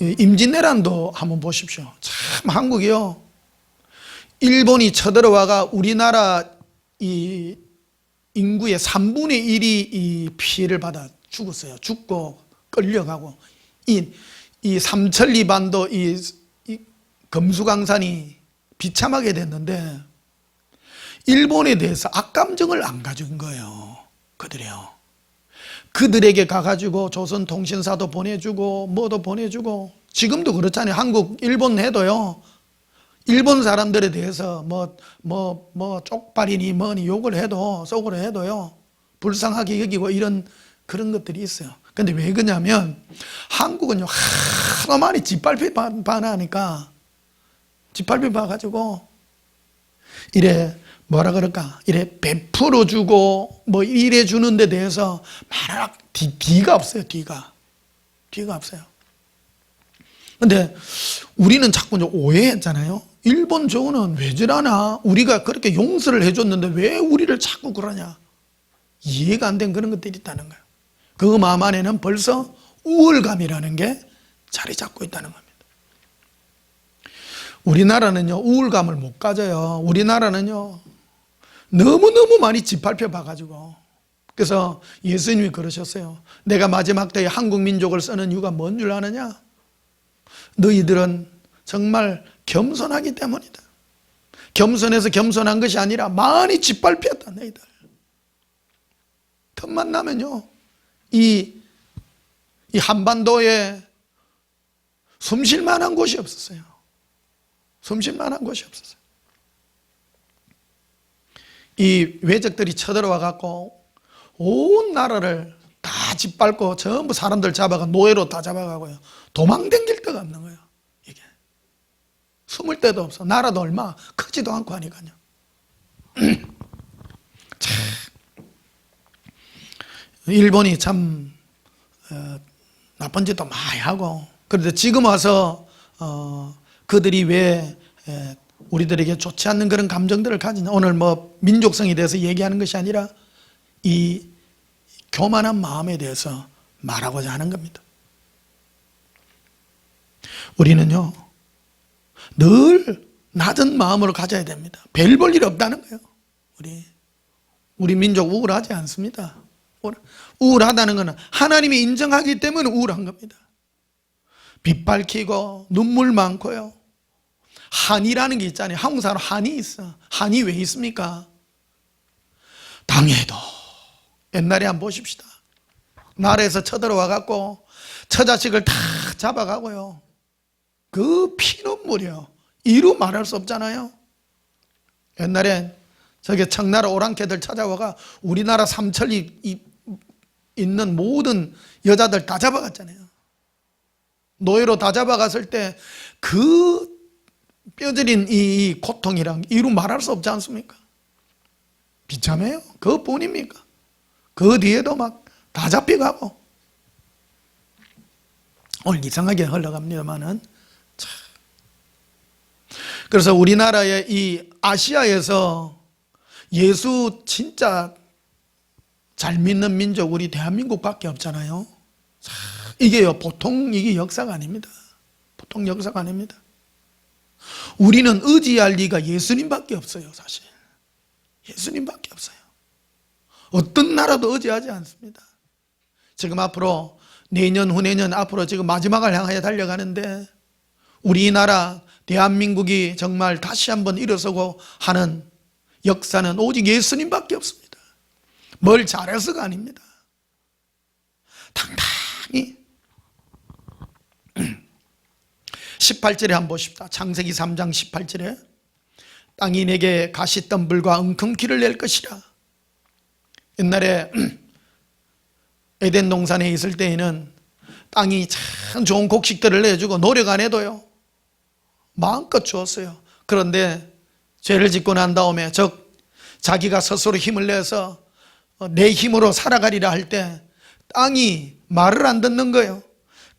임진왜란도 한번 보십시오. 참 한국이요, 일본이 쳐들어와가 우리나라 이 인구의 3분의 1이 이 피해를 받아 죽었어요. 죽고 끌려가고, 이 삼천리 반도 이 금수강산이 비참하게 됐는데 일본에 대해서 악감정을 안 가진 거예요. 그들에게 가가지고 조선통신사도 보내주고 뭐도 보내주고, 지금도 그렇잖아요. 한국, 일본 해도요, 일본 사람들에 대해서 뭐 쪽발이니 뭐니 욕을 해도, 속으로 해도요, 불쌍하게 여기고 이런 그런 것들이 있어요. 근데 왜 그러냐면 한국은요, 하도 많이 짓밟히 반하니까, 짓밟히 봐가지고 이래 뭐라 그럴까, 이래 베풀어 주고 뭐 이래 주는 데 대해서 말할 뒤가 없어요. 뒤가 없어요. 근데 우리는 자꾸 오해했잖아요. 일본 저거는 왜 저러나, 우리가 그렇게 용서를 해줬는데 왜 우리를 자꾸 그러냐, 이해가 안 된 그런 것들이 있다는 거예요. 그 마음 안에는 벌써 우월감이라는 게 자리 잡고 있다는 겁니다. 우리나라는요, 우월감을 못 가져요. 우리나라는요, 너무너무 많이 짓밟혀 봐가지고. 그래서 예수님이 그러셨어요. 내가 마지막 때에 한국 민족을 쓰는 이유가 뭔 줄 아느냐? 너희들은 정말 겸손하기 때문이다. 겸손해서 겸손한 것이 아니라 많이 짓밟혔다, 너희들. 틈만 나면요, 이 한반도에 숨쉴 만한 곳이 없었어요. 숨쉴 만한 곳이 없었어요. 이 외적들이 쳐들어와 갖고 온 나라를 다 짓밟고 전부 사람들 잡아가 노예로 다 잡아가고요, 도망댕길 데가 없는 거예요. 이게 숨을 데도 없어. 나라도 얼마 크지도 않고 하니까요. 참, 일본이 참 나쁜 짓도 많이 하고, 그런데 지금 와서 그들이 왜 우리들에게 좋지 않는 그런 감정들을 가지냐. 오늘 뭐 민족성에 대해서 얘기하는 것이 아니라 이 교만한 마음에 대해서 말하고자 하는 겁니다. 우리는요, 늘 낮은 마음으로 가져야 됩니다. 별 볼 일 없다는 거예요. 우리 민족 우울하지 않습니다. 우울하다는 것은 하나님이 인정하기 때문에 우울한 겁니다. 빛 밝히고 눈물 많고요, 한이라는 게 있잖아요. 한국 사람 한이 있어. 한이 왜 있습니까? 당해도, 옛날에 한번 보십시다. 나라에서 쳐들어와 갖고 처자식을 다 잡아가고요, 그 피눈물이요, 이루 말할 수 없잖아요. 옛날에 저기 청나라 오랑캐들 찾아와가 우리나라 삼천리 있는 모든 여자들 다 잡아갔잖아요. 노예로 다 잡아갔을 때 그 뼈저린 이 고통이랑 이루 말할 수 없지 않습니까? 비참해요. 그뿐입니까? 그 뒤에도 막 다 잡혀가고. 오늘 이상하게 흘러갑니다만은, 그래서 우리나라의 이 아시아에서 예수 진짜 잘 믿는 민족 우리 대한민국밖에 없잖아요. 이게요, 보통 이게 역사가 아닙니다. 보통 역사가 아닙니다. 우리는 의지할 리가 예수님밖에 없어요. 사실 예수님밖에 없어요. 어떤 나라도 의지하지 않습니다. 지금 앞으로 내년 후내년 앞으로 지금 마지막을 향하여 달려가는데, 우리나라 대한민국이 정말 다시 한번 일어서고 하는 역사는 오직 예수님밖에 없습니다. 뭘 잘해서가 아닙니다. 당당히 18절에 한번 보십시다. 창세기 3장 18절에 땅이 내게 가시덤불과 웅큼키를 낼 것이라. 옛날에 에덴 동산에 있을 때에는 땅이 참 좋은 곡식들을 내주고 노력 안 해도요 마음껏 주었어요. 그런데 죄를 짓고 난 다음에 자기가 스스로 힘을 내서 내 힘으로 살아가리라 할 때 땅이 말을 안 듣는 거예요.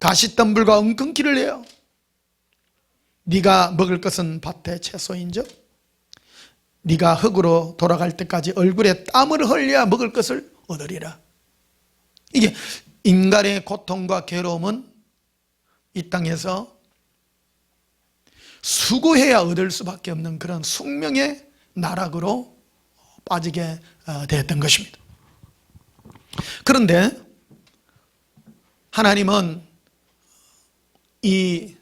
가시덤불과 웅큼키를 내요. 네가 먹을 것은 밭의 채소인즉 네가 흙으로 돌아갈 때까지 얼굴에 땀을 흘려야 먹을 것을 얻으리라. 이게 인간의 고통과 괴로움은 이 땅에서 수고해야 얻을 수밖에 없는 그런 숙명의 나락으로 빠지게 되었던 것입니다. 그런데 하나님은 이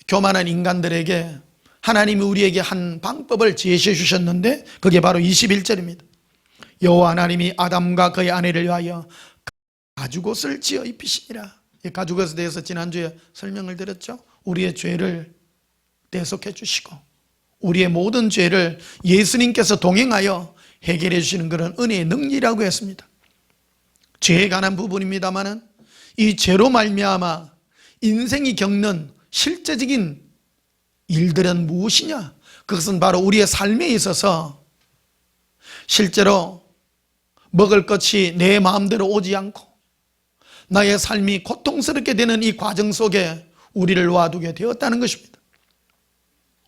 교만한 인간들에게 하나님이 우리에게 한 방법을 제시해 주셨는데 그게 바로 21절입니다. 여호와 하나님이 아담과 그의 아내를 위하여 가죽옷을 지어 입히시니라. 이 가죽옷에 대해서 지난주에 설명을 드렸죠. 우리의 죄를 대속해 주시고 우리의 모든 죄를 예수님께서 동행하여 해결해 주시는 그런 은혜의 능력이라고 했습니다. 죄에 관한 부분입니다마는 이 죄로 말미암아 인생이 겪는 실제적인 일들은 무엇이냐? 그것은 바로 우리의 삶에 있어서 실제로 먹을 것이 내 마음대로 오지 않고 나의 삶이 고통스럽게 되는 이 과정 속에 우리를 놓아두게 되었다는 것입니다.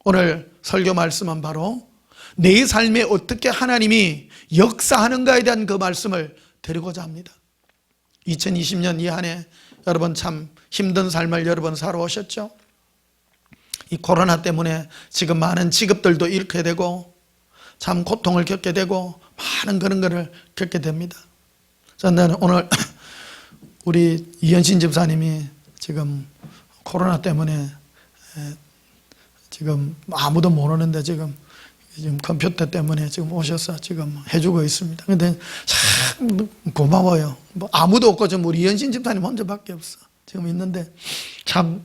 오늘 설교 말씀은 바로 내 삶에 어떻게 하나님이 역사하는가에 대한 그 말씀을 드리고자 합니다. 2020년 이 한 해 여러분 참 힘든 삶을 여러 번 살아오셨죠? 이 코로나 때문에 지금 많은 직업들도 잃게 되고 참 고통을 겪게 되고 많은 그런 것을 겪게 됩니다. 저는 오늘 우리 이현신 집사님이 지금 코로나 때문에 지금 아무도 모르는데 지금 컴퓨터 때문에 지금 오셔서 지금 해주고 있습니다. 근데 참 고마워요. 뭐 아무도 없고 지금 우리 이현신 집사님 혼자밖에 없어. 지금 있는데 참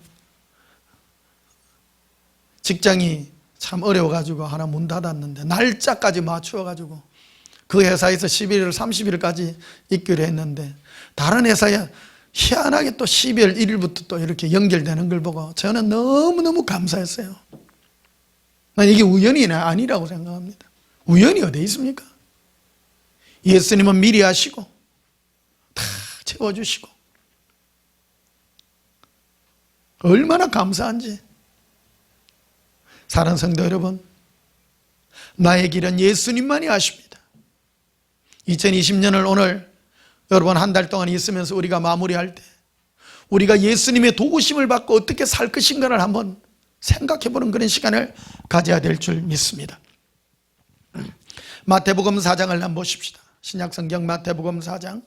직장이 참 어려워가지고 하나 문 닫았는데 날짜까지 맞추어가지고 그 회사에서 11월 30일까지 있기로 했는데 다른 회사에 희한하게 또 12월 1일부터 또 이렇게 연결되는 걸 보고 저는 너무너무 감사했어요. 난 이게 우연이 아니라고 생각합니다. 우연이 어디 있습니까? 예수님은 미리 하시고 다 채워주시고 얼마나 감사한지. 사랑하는 성도 여러분, 나의 길은 예수님만이 아십니다. 2020년을 오늘 여러분 한 달 동안 있으면서 우리가 마무리할 때 우리가 예수님의 도우심을 받고 어떻게 살 것인가를 한번 생각해보는 그런 시간을 가져야 될 줄 믿습니다. 마태복음 4장을 한번 보십시다. 신약성경 마태복음 4장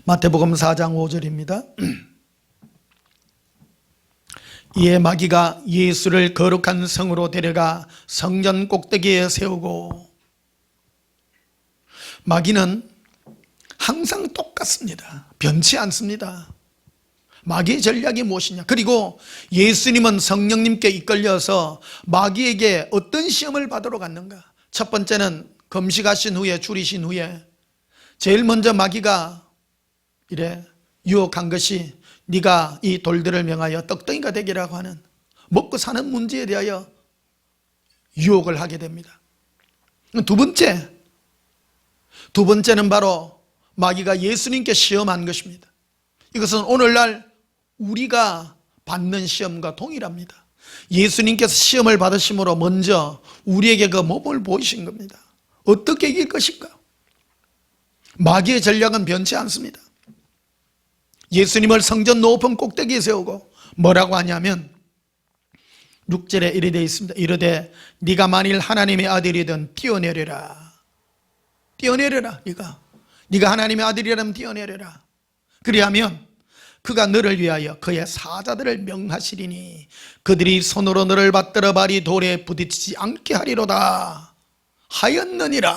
마태복음 4장 5절입니다. 이에 마귀가 예수를 거룩한 성으로 데려가 성전 꼭대기에 세우고, 마귀는 항상 똑같습니다. 변치 않습니다. 마귀의 전략이 무엇이냐? 그리고 예수님은 성령님께 이끌려서 마귀에게 어떤 시험을 받으러 갔는가? 첫 번째는 금식하신 후에, 줄이신 후에 제일 먼저 마귀가 이래 유혹한 것이 네가 이 돌들을 명하여 떡덩이가 되기라고 하는 먹고 사는 문제에 대하여 유혹을 하게 됩니다. 두 번째는 바로 마귀가 예수님께 시험한 것입니다. 이것은 오늘날 우리가 받는 시험과 동일합니다. 예수님께서 시험을 받으심으로 먼저 우리에게 그 몸을 보이신 겁니다. 어떻게 이길 것인가? 마귀의 전략은 변치 않습니다. 예수님을 성전 높은 꼭대기에 세우고 뭐라고 하냐면 6절에 이래 되어 있습니다. 이르되 네가 만일 하나님의 아들이든 뛰어내려라. 뛰어내려라. 네가 하나님의 아들이라면 뛰어내려라. 그리하면 그가 너를 위하여 그의 사자들을 명하시리니 그들이 손으로 너를 받들어 발이 돌에 부딪히지 않게 하리로다 하였느니라.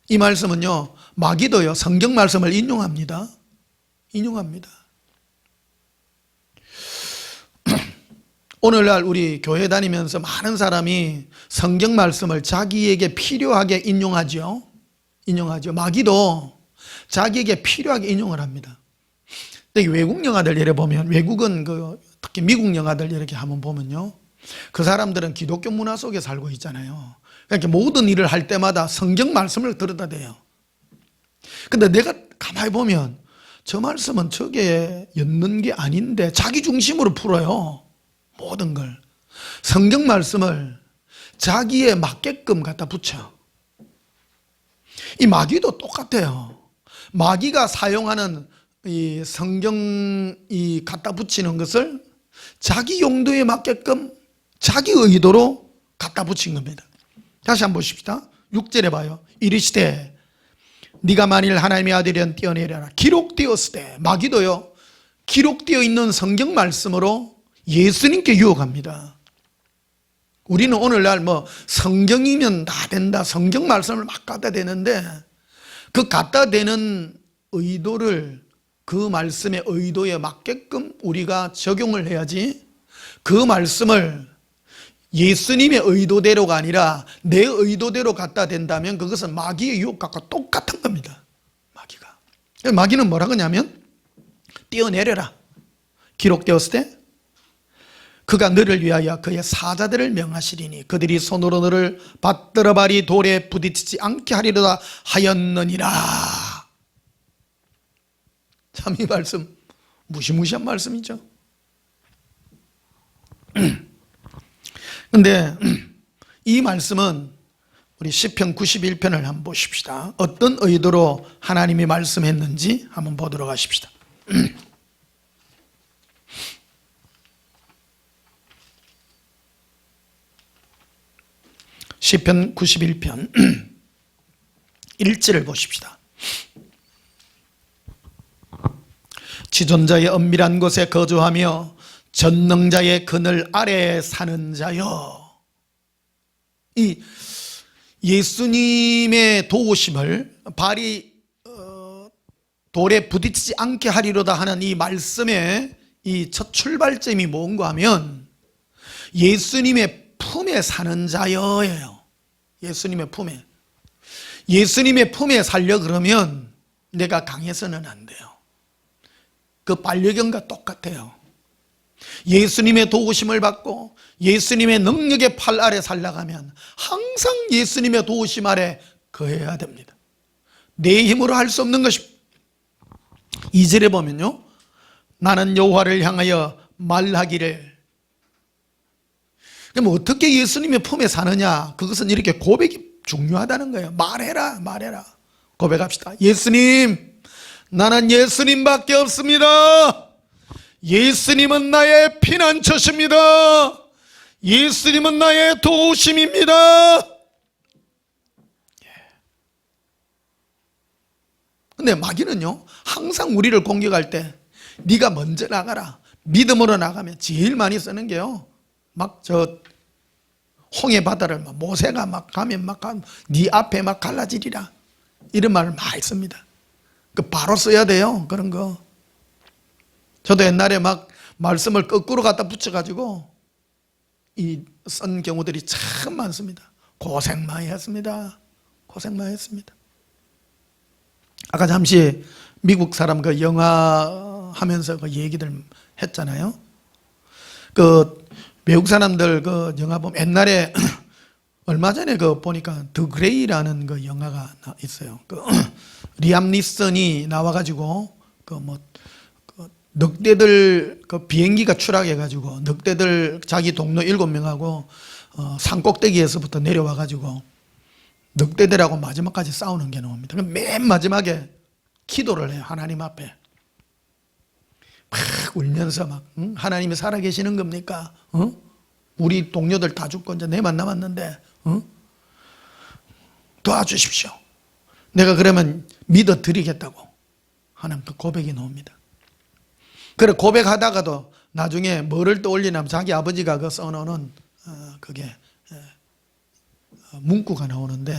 이 말씀은요, 마귀도요 성경 말씀을 인용합니다. 오늘날 우리 교회 다니면서 많은 사람이 성경 말씀을 자기에게 필요하게 인용하죠. 마귀도 자기에게 필요하게 인용을 합니다. 근데 외국 영화들 예를 보면, 외국은 특히 미국 영화들 이렇게 한번 보면요, 그 사람들은 기독교 문화 속에 살고 있잖아요. 그러니까 모든 일을 할 때마다 성경 말씀을 들여다 대요. 근데 내가 가만히 보면 저 말씀은 저게 였는 게 아닌데 자기 중심으로 풀어요. 모든 걸. 성경 말씀을 자기에 맞게끔 갖다 붙여. 이 마귀도 똑같아요. 마귀가 사용하는 이 성경이 갖다 붙이는 것을 자기 용도에 맞게끔 자기 의도로 갖다 붙인 겁니다. 다시 한번 보십시다. 6절에 봐요. 이르시되 네가 만일 하나님의 아들이면 뛰어내려라. 기록되었으되, 마귀도요 기록되어 있는 성경 말씀으로 예수님께 유혹합니다. 우리는 오늘날 뭐 성경이면 다 된다, 성경 말씀을 막 갖다 대는데 그 갖다 대는 의도를 그 말씀의 의도에 맞게끔 우리가 적용을 해야지, 그 말씀을 예수님의 의도대로가 아니라 내 의도대로 갖다 댄다면 그것은 마귀의 유혹과 똑같은 겁니다. 마귀는 뭐라 그러냐면 뛰어내려라. 기록되었을 때 그가 너를 위하여 그의 사자들을 명하시리니 그들이 손으로 너를 받들어 발이 돌에 부딪히지 않게 하리로다 하였느니라. 참 이 말씀 무시무시한 말씀이죠. 근데 이 말씀은 우리 시편 91편을 한번 보십시다. 어떤 의도로 하나님이 말씀했는지 한번 보도록 하십시다. 시편 91편 1절을 보십시다. 지존자의 엄밀한 곳에 거주하며 전능자의 그늘 아래에 사는 자여. 이 예수님의 도우심을 발이 돌에 부딪히지 않게 하리로다 하는 이 말씀의 이 첫 출발점이 뭔가 하면 예수님의 품에 사는 자여예요. 예수님의 품에. 예수님의 품에 살려 그러면 내가 강해서는 안 돼요. 그 반려견과 똑같아요. 예수님의 도우심을 받고 예수님의 능력의 팔 아래 살아가면 항상 예수님의 도우심 아래 거해야 됩니다. 내 힘으로 할 수 없는 것입니다. 2절에 보면요, 나는 여호와를 향하여 말하기를. 그럼 어떻게 예수님의 품에 사느냐, 그것은 이렇게 고백이 중요하다는 거예요. 말해라. 고백합시다. 예수님, 나는 예수님밖에 없습니다. 예수님은 나의 피난처십니다. 예수님은 나의 도우심입니다. 근데 마귀는요 항상 우리를 공격할 때 네가 먼저 나가라, 믿음으로 나가면 제일 많이 쓰는 게요, 막 저 홍해 바다를 막 모세가 막 가면 막 네 앞에 막 갈라지리라, 이런 말을 많이 씁니다. 그 바로 써야 돼요. 그런 거. 저도 옛날에 막 말씀을 거꾸로 갖다 붙여가지고 쓴 경우들이 참 많습니다. 고생 많이 했습니다. 아까 잠시 미국 사람 그 영화 하면서 그 얘기들 했잖아요. 그 외국 사람들 그 영화 보면 옛날에 얼마 전에 그 보니까 더 그레이라는 그 영화가 있어요. 그 리암 니슨이 나와가지고 그 뭐 늑대들 그 비행기가 추락해가지고 늑대들 자기 동료 7명하고 산 꼭대기에서부터 내려와가지고 늑대들하고 마지막까지 싸우는 게 나옵니다. 맨 마지막에 기도를 해요. 하나님 앞에 막 울면서 막 하나님이 살아계시는 겁니까? 우리 동료들 다 죽고 이제 내만 남았는데 도와주십시오. 내가 그러면 믿어드리겠다고 하는 그 고백이 나옵니다. 그래 고백하다가도 나중에 뭐를 떠올리냐면 자기 아버지가 그 써놓은 그게 문구가 나오는데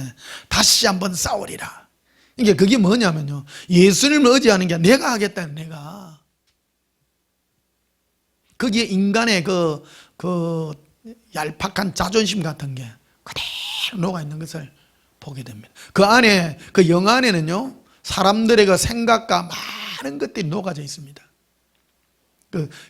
다시 한번 싸우리라. 이게 그게 뭐냐면요, 예수님을 의지하는 게 내가 하겠다는, 내가 거기에 인간의 그 얄팍한 자존심 같은 게 그대로 녹아 있는 것을 보게 됩니다. 그 안에 그 영화 안에는요 사람들의 그 생각과 많은 것들이 녹아져 있습니다.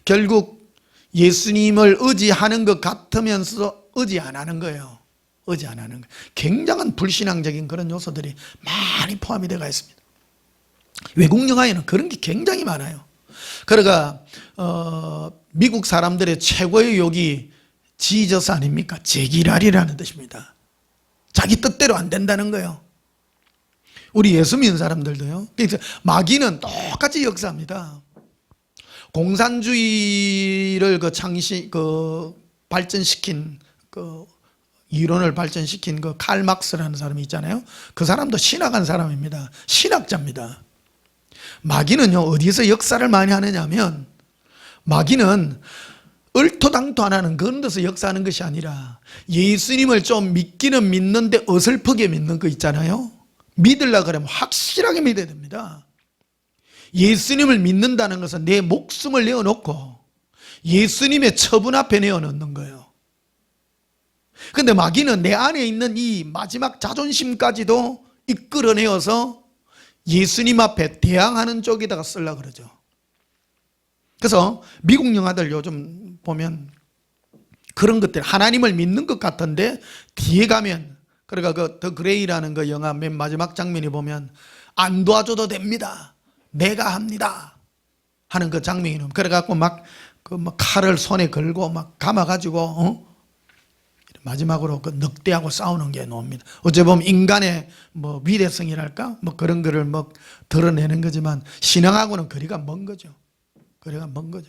결국 예수님을 의지하는 것 같으면서 의지 안 하는 거예요. 의지 안 하는 거예요. 굉장한 불신앙적인 그런 요소들이 많이 포함이 되어 있습니다. 외국 영화에는 그런 게 굉장히 많아요. 그러니까 미국 사람들의 최고의 욕이 지저스 아닙니까? 제기랄이라는 뜻입니다. 자기 뜻대로 안 된다는 거예요. 우리 예수 믿는 사람들도요. 그래서 마귀는 똑같이 역사합니다. 공산주의를 발전시킨 이론을 발전시킨 칼 막스라는 사람이 있잖아요. 그 사람도 신학한 사람입니다. 신학자입니다. 마귀는요, 어디서 역사를 많이 하느냐면, 마귀는 얼토당토 안 하는 그런 데서 역사하는 것이 아니라 예수님을 좀 믿기는 믿는데 어설프게 믿는 거 있잖아요. 믿으려고 그러면 확실하게 믿어야 됩니다. 예수님을 믿는다는 것은 내 목숨을 내어놓고 예수님의 처분 앞에 내어놓는 거예요. 근데 마귀는 내 안에 있는 이 마지막 자존심까지도 이끌어내어서 예수님 앞에 대항하는 쪽에다가 쓰려고 그러죠. 그래서 미국 영화들 요즘 보면 그런 것들, 하나님을 믿는 것 같은데 뒤에 가면, 그러니까 더 그레이라는 그 영화 맨 마지막 장면이 보면 안 도와줘도 됩니다, 내가 합니다 하는 그 장면이, 그래갖고 막 칼을 손에 걸고 막 감아가지고 마지막으로 그 늑대하고 싸우는 게 나옵니다. 어째 보면 인간의 위대성이랄까 그런 거를 드러내는 거지만 신앙하고는 거리가 먼 거죠. 거리가 먼 거죠.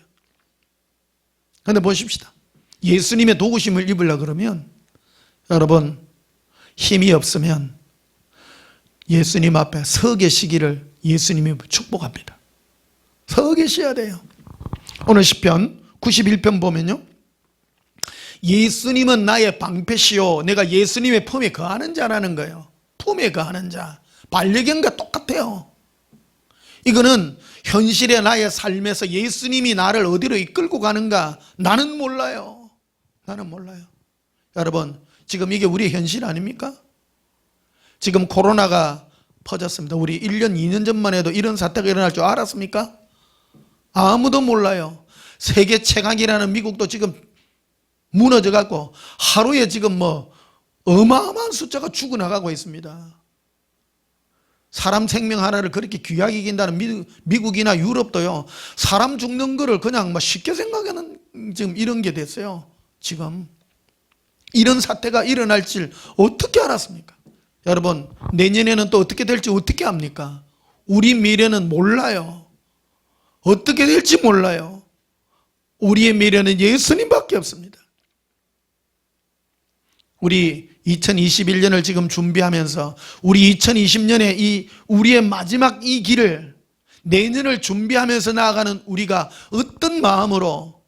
그런데 보십시다. 예수님의 도구심을 입으려고 그러면 여러분, 힘이 없으면 예수님 앞에 서 계시기를 예수님이 축복합니다. 서 계셔야 돼요. 오늘 시편 91편 보면요, 예수님은 나의 방패시요, 내가 예수님의 품에 거하는 자라는 거예요. 품에 거하는 자. 반려견과 똑같아요. 이거는 현실의 나의 삶에서 예수님이 나를 어디로 이끌고 가는가 나는 몰라요. 나는 몰라요. 여러분, 지금 이게 우리의 현실 아닙니까? 지금 코로나가 퍼졌습니다. 우리 1년, 2년 전만 해도 이런 사태가 일어날 줄 알았습니까? 아무도 몰라요. 세계 최강이라는 미국도 지금 무너져 갖고 하루에 지금 어마어마한 숫자가 죽어나가고 있습니다. 사람 생명 하나를 그렇게 귀하게 여긴다는 미국이나 유럽도요, 사람 죽는 거를 그냥 쉽게 생각하는 지금 이런 게 됐어요. 지금 이런 사태가 일어날 줄 어떻게 알았습니까? 여러분, 내년에는 또 어떻게 될지 어떻게 압니까? 우리 미래는 몰라요. 어떻게 될지 몰라요. 우리의 미래는 예수님밖에 없습니다. 우리 2021년을 지금 준비하면서 우리 2020년에 우리의 마지막 이 길을, 내년을 준비하면서 나아가는 우리가 어떤 마음으로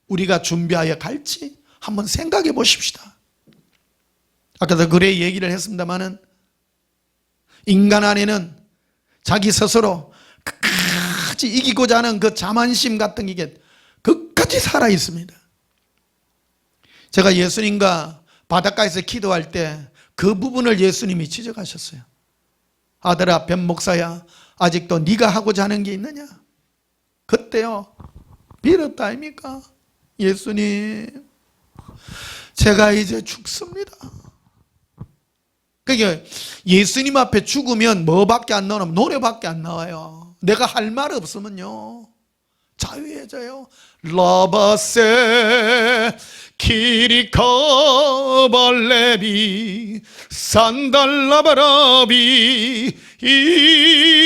우리가 준비하여 갈지 한번 생각해 보십시다. 아까도 그래 얘기를 했습니다마는 인간 안에는 자기 스스로 끝까지 이기고자 하는 그 자만심 같은 게 끝까지 살아 있습니다. 제가 예수님과 바닷가에서 기도할 때 그 부분을 예수님이 지적하셨어요. 아들아, 변 목사야, 아직도 네가 하고자 하는 게 있느냐? 그때요, 빌었다 아닙니까? 예수님, 제가 이제 죽습니다. 그러니까 예수님 앞에 죽으면 뭐밖에 안 나오냐면 노래밖에 안 나와요. 내가 할 말 없으면요, 자유해져요. 러버세 키리커벌레비 산달라바라비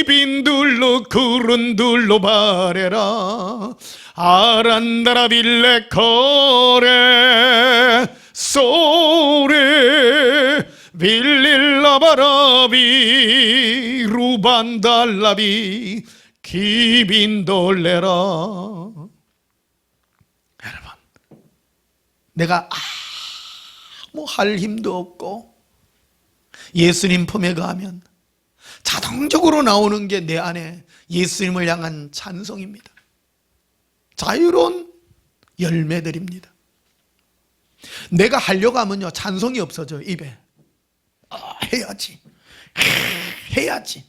이빈둘로 구른둘로 바레라 아란다라빌레 코레 소레 빌릴라바라비 루반달라비 기빈돌레라. 여러분, 내가 아무 할 힘도 없고 예수님 품에 가면 자동적으로 나오는 게 내 안에 예수님을 향한 찬송입니다. 자유로운 열매들입니다. 내가 하려고 하면요, 찬송이 없어져요. 입에 해야지, 해야지.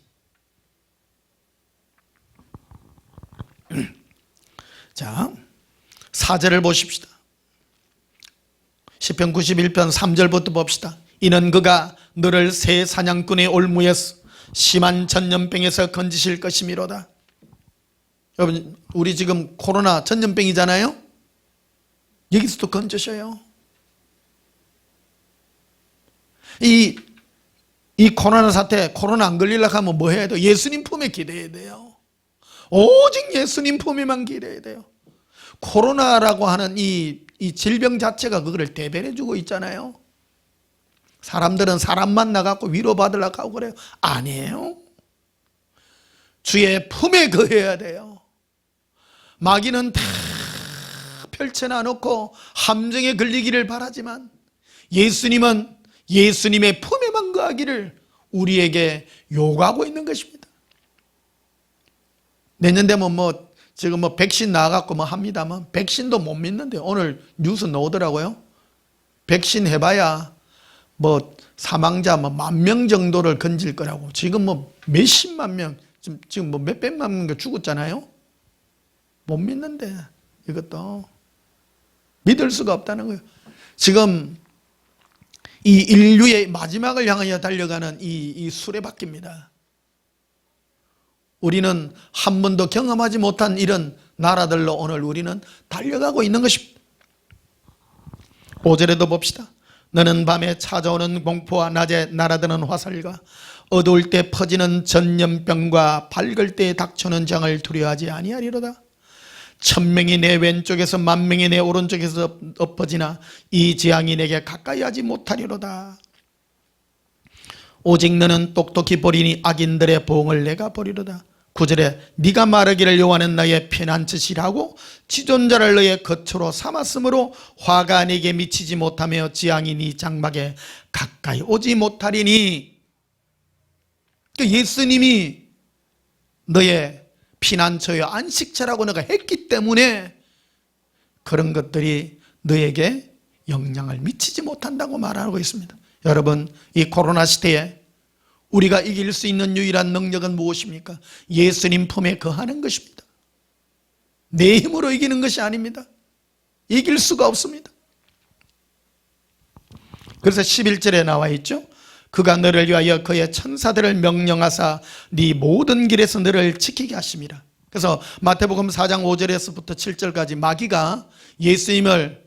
자, 4절을 보십시다. 시편 91편 3절부터 봅시다. 이는 그가 너를 새 사냥꾼의 올무에서 심한 전염병에서 건지실 것이미로다. 여러분, 우리 지금 코로나 전염병이잖아요. 여기서도 건져셔요. 이 이 코로나 사태, 코로나 안 걸리려고 하면 뭐 해야 돼요? 예수님 품에 기대야 돼요. 오직 예수님 품에만 기대야 돼요. 코로나라고 하는 이 질병 자체가 그거를 대변해 주고 있잖아요. 사람들은 사람 만나갖고 위로받으려고 하고 그래요. 아니에요. 주의 품에 거해야 돼요. 마귀는 다 펼쳐놔놓고 함정에 걸리기를 바라지만 예수님은 예수님의 품에만 거하기를 우리에게 요구하고 있는 것입니다. 내년 되면 지금 백신 나와갖고 합니다만 백신도 못 믿는데 오늘 뉴스 나오더라고요. 백신 해봐야 사망자 10,000명 정도를 건질 거라고. 지금 몇십만 명, 지금 몇백만 명 죽었잖아요. 못 믿는데 이것도 믿을 수가 없다는 거예요. 지금 이 인류의 마지막을 향하여 달려가는 이 수레바퀴입니다. 우리는 한 번도 경험하지 못한 이런 나라들로 오늘 우리는 달려가고 있는 것입니다. 5절에도 봅시다. 너는 밤에 찾아오는 공포와 낮에 날아드는 화살과 어두울 때 퍼지는 전염병과 밝을 때 닥쳐오는 장을 두려워하지 아니하리로다. 1,000명이 내 왼쪽에서 10,000명이 내 오른쪽에서 엎어지나 이 재앙이 내게 가까이 하지 못하리로다. 오직 너는 똑똑히 보리니 악인들의 보응을 내가 보리로다. 9절에 네가 말하기를 여호와는 나의 피난처시라고 지존자를 너의 거처로 삼았으므로 화가 네게 미치지 못하며 재앙이 네 장막에 가까이 오지 못하리니. 예수님이 너의 피난처여 안식처라고 너가 했기 때문에 그런 것들이 너에게 영향을 미치지 못한다고 말하고 있습니다. 여러분, 이 코로나 시대에 우리가 이길 수 있는 유일한 능력은 무엇입니까? 예수님 품에 거하는 것입니다. 내 힘으로 이기는 것이 아닙니다. 이길 수가 없습니다. 그래서 11절에 나와 있죠. 그가 너를 위하여 그의 천사들을 명령하사 네 모든 길에서 너를 지키게 하심이라. 그래서 마태복음 4장 5절에서부터 7절까지 마귀가 예수님을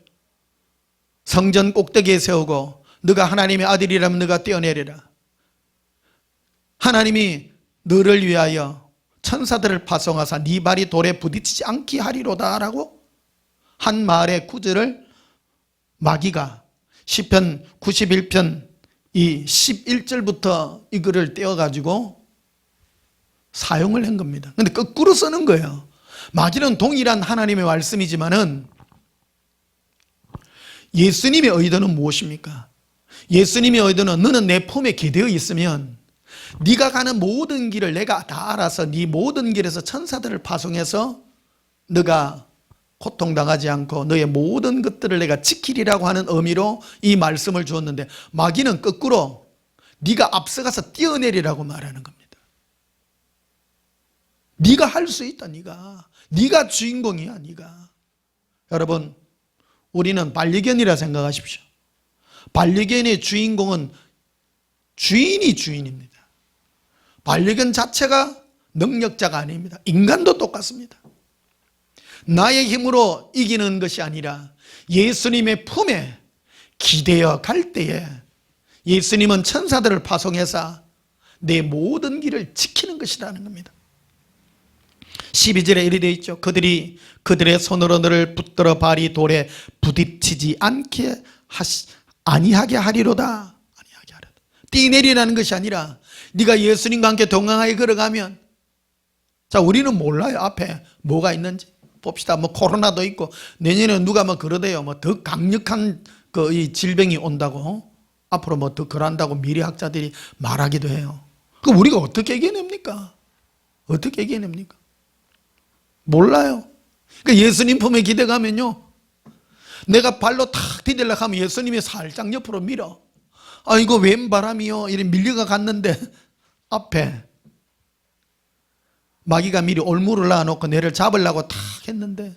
성전 꼭대기에 세우고 너가 하나님의 아들이라면 너가 뛰어내리라. 하나님이 너를 위하여 천사들을 파송하사 네 발이 돌에 부딪히지 않게 하리로다 라고 한 말의 구절을 마귀가 시편 91편 이 11절부터 이거를 떼어가지고 사용을 한 겁니다. 근데 거꾸로 쓰는 거예요. 마귀는 동일한 하나님의 말씀이지만은 예수님의 의도는 무엇입니까? 예수님의 의도는 너는 내 품에 기대어 있으면 네가 가는 모든 길을 내가 다 알아서 네 모든 길에서 천사들을 파송해서 너가 고통당하지 않고 너의 모든 것들을 내가 지키리라고 하는 의미로 이 말씀을 주었는데 마귀는 거꾸로 네가 앞서가서 뛰어내리라고 말하는 겁니다. 네가 할 수 있다. 네가 주인공이야. 네가. 여러분, 우리는 반려견이라 생각하십시오. 반려견의 주인공은 주인이 주인입니다. 반려견 자체가 능력자가 아닙니다. 인간도 똑같습니다. 나의 힘으로 이기는 것이 아니라 예수님의 품에 기대어 갈 때에 예수님은 천사들을 파송해서 내 모든 길을 지키는 것이라는 겁니다. 12절에 이렇게 되어 있죠. 그들이 그들의 손으로 너를 붙들어 발이 돌에 부딪히지 아니하게 하리로다. 뛰내리라는 것이 아니라 네가 예수님과 함께 동행하여 걸어가면, 자, 우리는 몰라요. 앞에 뭐가 있는지. 봅시다. 코로나도 있고 내년에 누가 그러대요. 더 강력한 이 질병이 온다고. 앞으로 더 그런다고 미래학자들이 말하기도 해요. 그럼 우리가 어떻게 이겨냅니까? 어떻게 이겨냅니까? 몰라요. 그러니까 예수님 품에 기대가면요, 내가 발로 탁 디딜려고 하면 예수님이 살짝 옆으로 밀어. 아, 이거 웬 바람이요? 이렇게 밀려가 갔는데 앞에 마귀가 미리 올무를 놔놓고 내를 잡으려고 탁 했는데,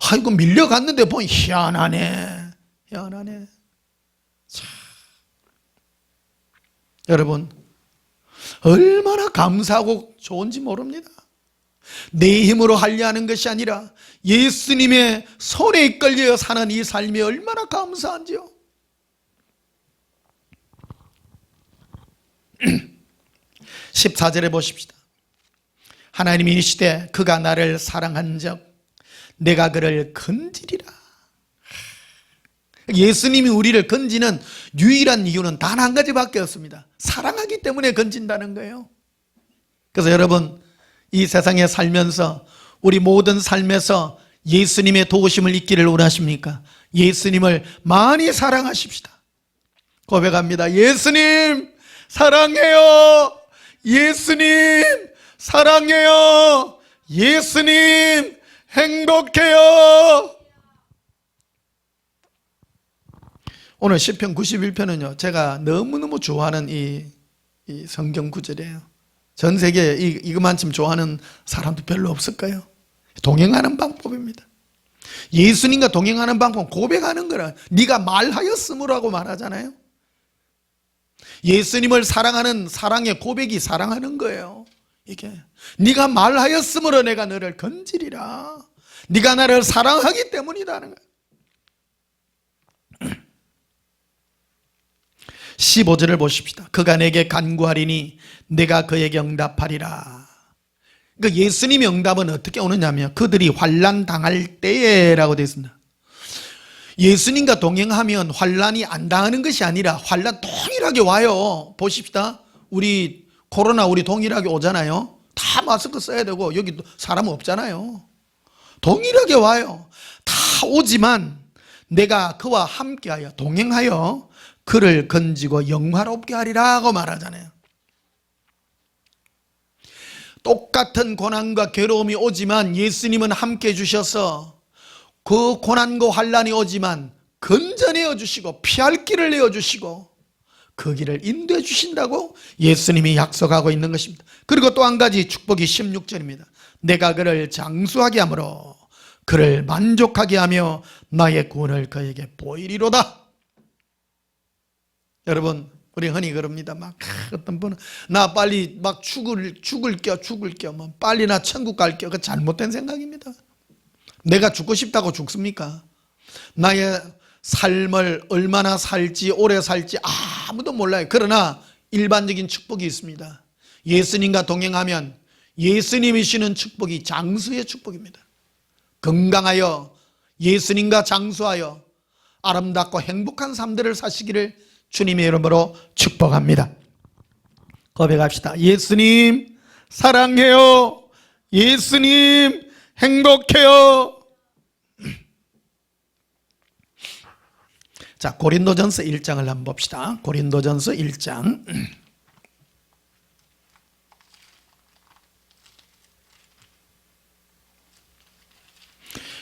아이고 밀려갔는데 보니 희한하네. 참. 여러분, 얼마나 감사하고 좋은지 모릅니다. 내 힘으로 하려 하는 것이 아니라 예수님의 손에 이끌려 사는 이 삶이 얼마나 감사한지요. 14절에 보십시다. 하나님이 이르시되 그가 나를 사랑한 적 내가 그를 건지리라. 예수님이 우리를 건지는 유일한 이유는 단 한 가지밖에 없습니다. 사랑하기 때문에 건진다는 거예요. 그래서 여러분, 이 세상에 살면서 우리 모든 삶에서 예수님의 도우심을 잊기를 원하십니까? 예수님을 많이 사랑하십시다. 고백합니다. 예수님 사랑해요. 예수님 사랑해요. 예수님 행복해요. 오늘 시편 91편은요 제가 너무너무 좋아하는 이 성경 구절이에요. 전 세계에 이것만큼 좋아하는 사람도 별로 없을 거예요. 동행하는 방법입니다. 예수님과 동행하는 방법은 고백하는 거라. 네가 말하였으므라고 말하잖아요. 예수님을 사랑하는 사랑의 고백이 사랑하는 거예요. 이게 네가 말하였으므로 내가 너를 건지리라. 네가 나를 사랑하기 때문이라는 거예요. 15절을 보십시다. 그가 내게 간구하리니 내가 그에게 응답하리라. 그러니까 예수님의 응답은 어떻게 오느냐면 그들이 환난 당할 때라고 되어 있습니다. 예수님과 동행하면 환난이 안 당하는 것이 아니라 환난 동일하게 와요. 보십시다. 우리 코로나 우리 동일하게 오잖아요. 다 마스크 써야 되고 여기 사람 없잖아요. 동일하게 와요. 다 오지만 내가 그와 함께하여 동행하여 그를 건지고 영화롭게 하리라고 말하잖아요. 똑같은 고난과 괴로움이 오지만 예수님은 함께 해주셔서 그 고난과 환난이 오지만 건져내어 주시고 피할 길을 내어주시고 그 길을 인도해 주신다고 예수님이 약속하고 있는 것입니다. 그리고 또 한 가지 축복이 16절입니다. 내가 그를 장수하게 하므로 그를 만족하게 하며 나의 구원을 그에게 보이리로다. 여러분, 우리 흔히 그럽니다. 막 어떤 분은 나 빨리 막 죽을게요. 빨리 나 천국 갈게요. 그 잘못된 생각입니다. 내가 죽고 싶다고 죽습니까? 나의 삶을 얼마나 살지 오래 살지 아무도 몰라요. 그러나 일반적인 축복이 있습니다. 예수님과 동행하면 예수님이 주시는 축복이 장수의 축복입니다. 건강하여 예수님과 장수하여 아름답고 행복한 삶들을 사시기를 주님의 이름으로 축복합니다. 고백합시다. 예수님 사랑해요. 예수님 행복해요. 자, 고린도전서 1장을 한번 봅시다. 고린도전서 1장.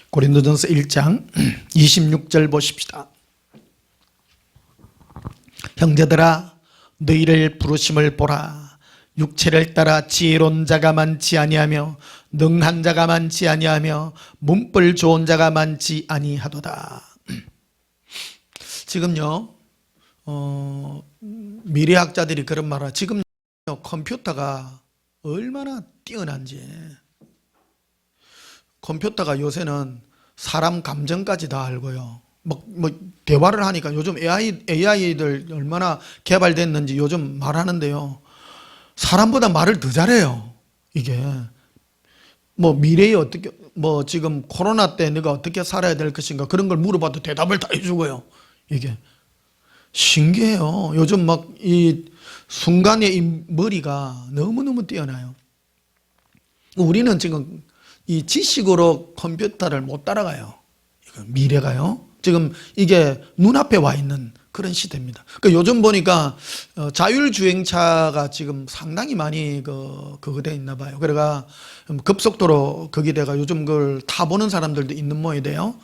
고린도전서 1장 26절 보십시다. 형제들아 너희를 부르심을 보라. 육체를 따라 지혜로운 자가 많지 아니하며 능한 자가 많지 아니하며 문벌 좋은 자가 많지 아니하도다. 지금요 미래학자들이 그런 말을 지금 컴퓨터가 얼마나 뛰어난지. 컴퓨터가 요새는 사람 감정까지 다 알고요. 뭐 대화를 하니까 요즘 AI들 얼마나 개발됐는지 요즘 말하는데요. 사람보다 말을 더 잘해요. 이게 뭐 미래에 어떻게 뭐 지금 코로나 때 내가 어떻게 살아야 될 것인가 그런 걸 물어봐도 대답을 다 해주고요. 이게 신기해요. 요즘 막 이 순간에 이 머리가 너무너무 뛰어나요. 우리는 지금 이 지식으로 컴퓨터를 못 따라가요. 미래가요. 지금 이게 눈앞에 와 있는 그런 시대입니다. 그러니까 요즘 보니까 자율주행차가 지금 상당히 많이 그거 돼 있나 봐요. 그래가 급속도로 거기 돼가 요즘 그걸 타보는 사람들도 있는 모양이돼요.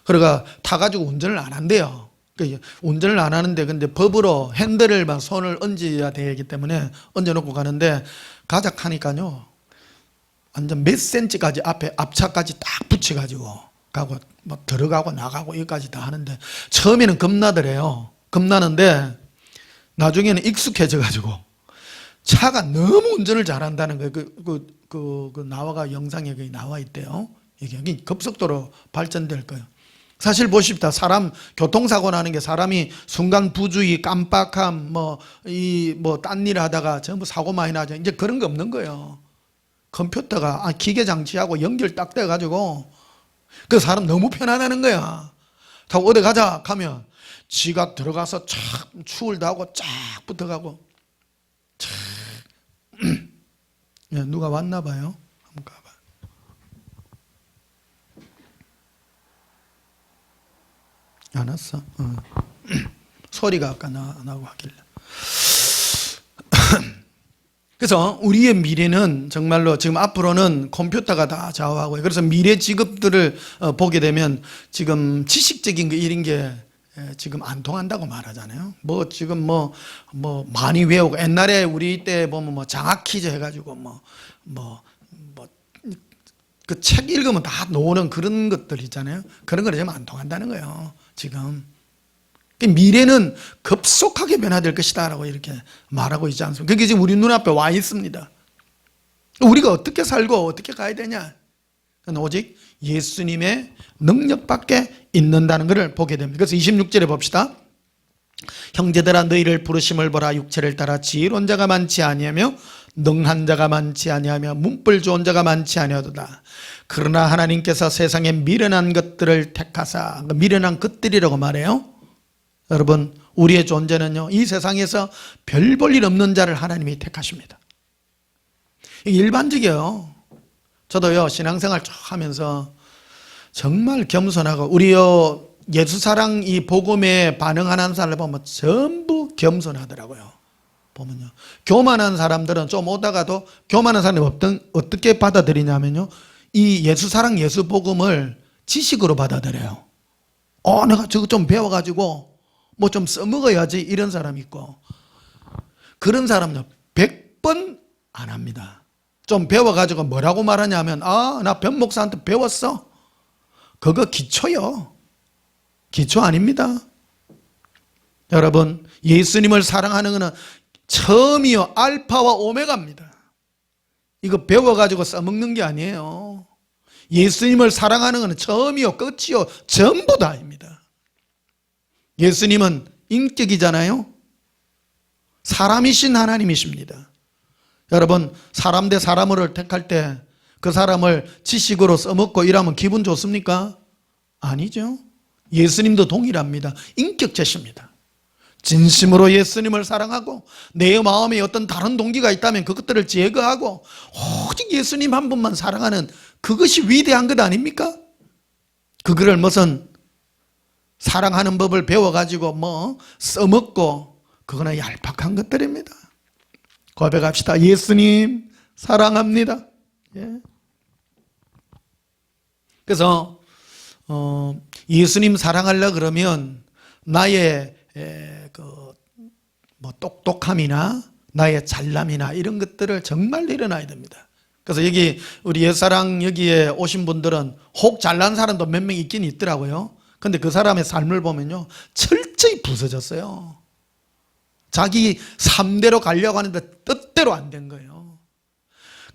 그래가 타가지고 운전을 안 한대요. 그러니까 운전을 안 하는데 근데 법으로 핸들을만 손을 얹어야 되기 때문에 얹어놓고 가는데 가작하니까요. 완전 몇 센치까지 앞에 앞차까지 딱 붙여가지고 가고 뭐 들어가고 나가고 여기까지 다 하는데 처음에는 겁나더래요. 겁나는데 나중에는 익숙해져 가지고 차가 너무 운전을 잘한다는 거예요. 그 나와가 영상에 나와 있대요. 이게 급속도로 발전될 거예요. 사실 보십시다. 사람 교통사고 나는 게 사람이 순간 부주의, 깜빡함, 딴 일 하다가 전부 사고 많이 나죠. 이제 그런 거 없는 거예요. 컴퓨터가 기계 장치하고 연결 딱 돼가지고 그 사람 너무 편안하는 거야. 타고 어디 가자 하면 지가 들어가서 참 추월도 하고 쫙 붙어가고 참 누가 왔나 봐요. 한번 가봐. 안 왔어? 소리가 아까 나고 하길래. 그래서 우리의 미래는 정말로 지금 앞으로는 컴퓨터가 다 좌우하고요. 그래서 미래 직업들을 보게 되면 지금 지식적인 거 이런 게 지금 안 통한다고 말하잖아요. 지금 많이 외우고 옛날에 우리 때 보면 장학 퀴즈 해가지고 그 책 읽으면 다 노는 그런 것들 있잖아요. 그런 거 지금 안 통한다는 거예요. 지금. 미래는 급속하게 변화될 것이다 라고 이렇게 말하고 있지 않습니까? 그게 지금 우리 눈앞에 와 있습니다. 우리가 어떻게 살고 어떻게 가야 되냐? 오직 예수님의 능력밖에 있는다는 것을 보게 됩니다. 그래서 26절에 봅시다. 형제들아 너희를 부르심을 보라. 육체를 따라 지혜로운 자가 많지 아니하며 능한 자가 많지 아니하며 문벌 좋은 자가 많지 아니하도다. 그러나 하나님께서 세상에 미련한 것들을 택하사, 미련한 것들이라고 말해요. 여러분, 우리의 존재는요, 이 세상에서 별 볼 일 없는 자를 하나님이 택하십니다. 이게 일반적이에요. 저도요, 신앙생활 쭉 하면서 정말 겸손하고, 우리요, 예수사랑 이 복음에 반응하는 사람을 보면 전부 겸손하더라고요. 보면요. 교만한 사람들은 좀 오다가도 교만한 사람이 어떻게 받아들이냐면요, 이 예수사랑 예수복음을 지식으로 받아들여요. 내가 저거 좀 배워가지고 좀 써먹어야지 이런 사람이 있고, 그런 사람은 100번 안 합니다. 좀 배워가지고 뭐라고 말하냐면 나 변 목사한테 배웠어. 그거 기초요. 기초 아닙니다. 여러분, 예수님을 사랑하는 것은 처음이요 알파와 오메가입니다. 이거 배워가지고 써먹는 게 아니에요. 예수님을 사랑하는 것은 처음이요 끝이요 전부 다입니다. 예수님은 인격이잖아요. 사람이신 하나님이십니다. 여러분, 사람 대 사람을 택할 때 그 사람을 지식으로 써먹고 이러면 기분 좋습니까? 아니죠. 예수님도 동일합니다. 인격체십니다. 진심으로 예수님을 사랑하고 내 마음에 어떤 다른 동기가 있다면 그것들을 제거하고 오직 예수님 한 분만 사랑하는 그것이 위대한 것 아닙니까? 그거를 무슨 사랑하는 법을 배워가지고 써먹고 그거는 얄팍한 것들입니다. 고백합시다. 예수님 사랑합니다. 예. 그래서 예수님 사랑하려 그러면 나의 똑똑함이나 나의 잘남이나 이런 것들을 정말 내려놔야 됩니다. 그래서 여기 우리 예사랑 여기에 오신 분들은 혹 잘난 사람도 몇 명 있긴 있더라고요. 근데 그 사람의 삶을 보면요 철저히 부서졌어요. 자기 삶대로 가려고 하는데 뜻대로 안 된 거예요.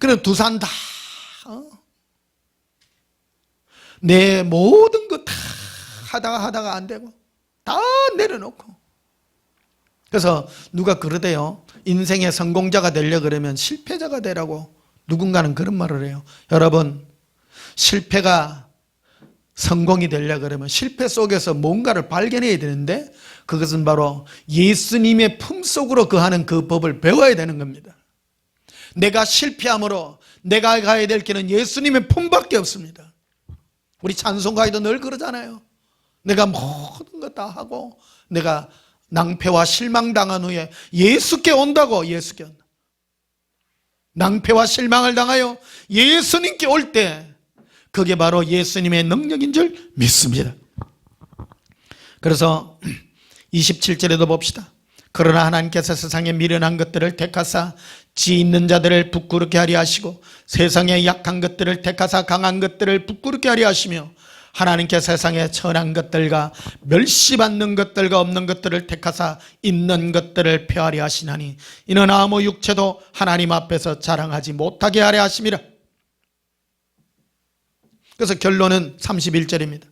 그래서 두 산 다 내 모든 거 다 하다가 안 되고 다 내려놓고, 그래서 누가 그러대요. 인생의 성공자가 되려 그러면 실패자가 되라고 누군가는 그런 말을 해요. 여러분, 실패가 성공이 되려 그러면 실패 속에서 뭔가를 발견해야 되는데 그것은 바로 예수님의 품속으로 거하는 그 법을 배워야 되는 겁니다. 내가 실패함으로 내가 가야 될 길은 예수님의 품밖에 없습니다. 우리 찬송가에도 늘 그러잖아요. 내가 모든 것 다 하고 내가 낭패와 실망당한 후에 예수께 온다고. 예수께 온다. 낭패와 실망을 당하여 예수님께 올 때 그게 바로 예수님의 능력인 줄 믿습니다. 그래서 27절에도 봅시다. 그러나 하나님께서 세상에 미련한 것들을 택하사 지 있는 자들을 부끄럽게 하려 하시고 세상에 약한 것들을 택하사 강한 것들을 부끄럽게 하려 하시며 하나님께서 세상에 천한 것들과 멸시받는 것들과 없는 것들을 택하사 있는 것들을 폐하려 하시나니 이는 아무 육체도 하나님 앞에서 자랑하지 못하게 하려 하심이라. 그래서 결론은 31절입니다.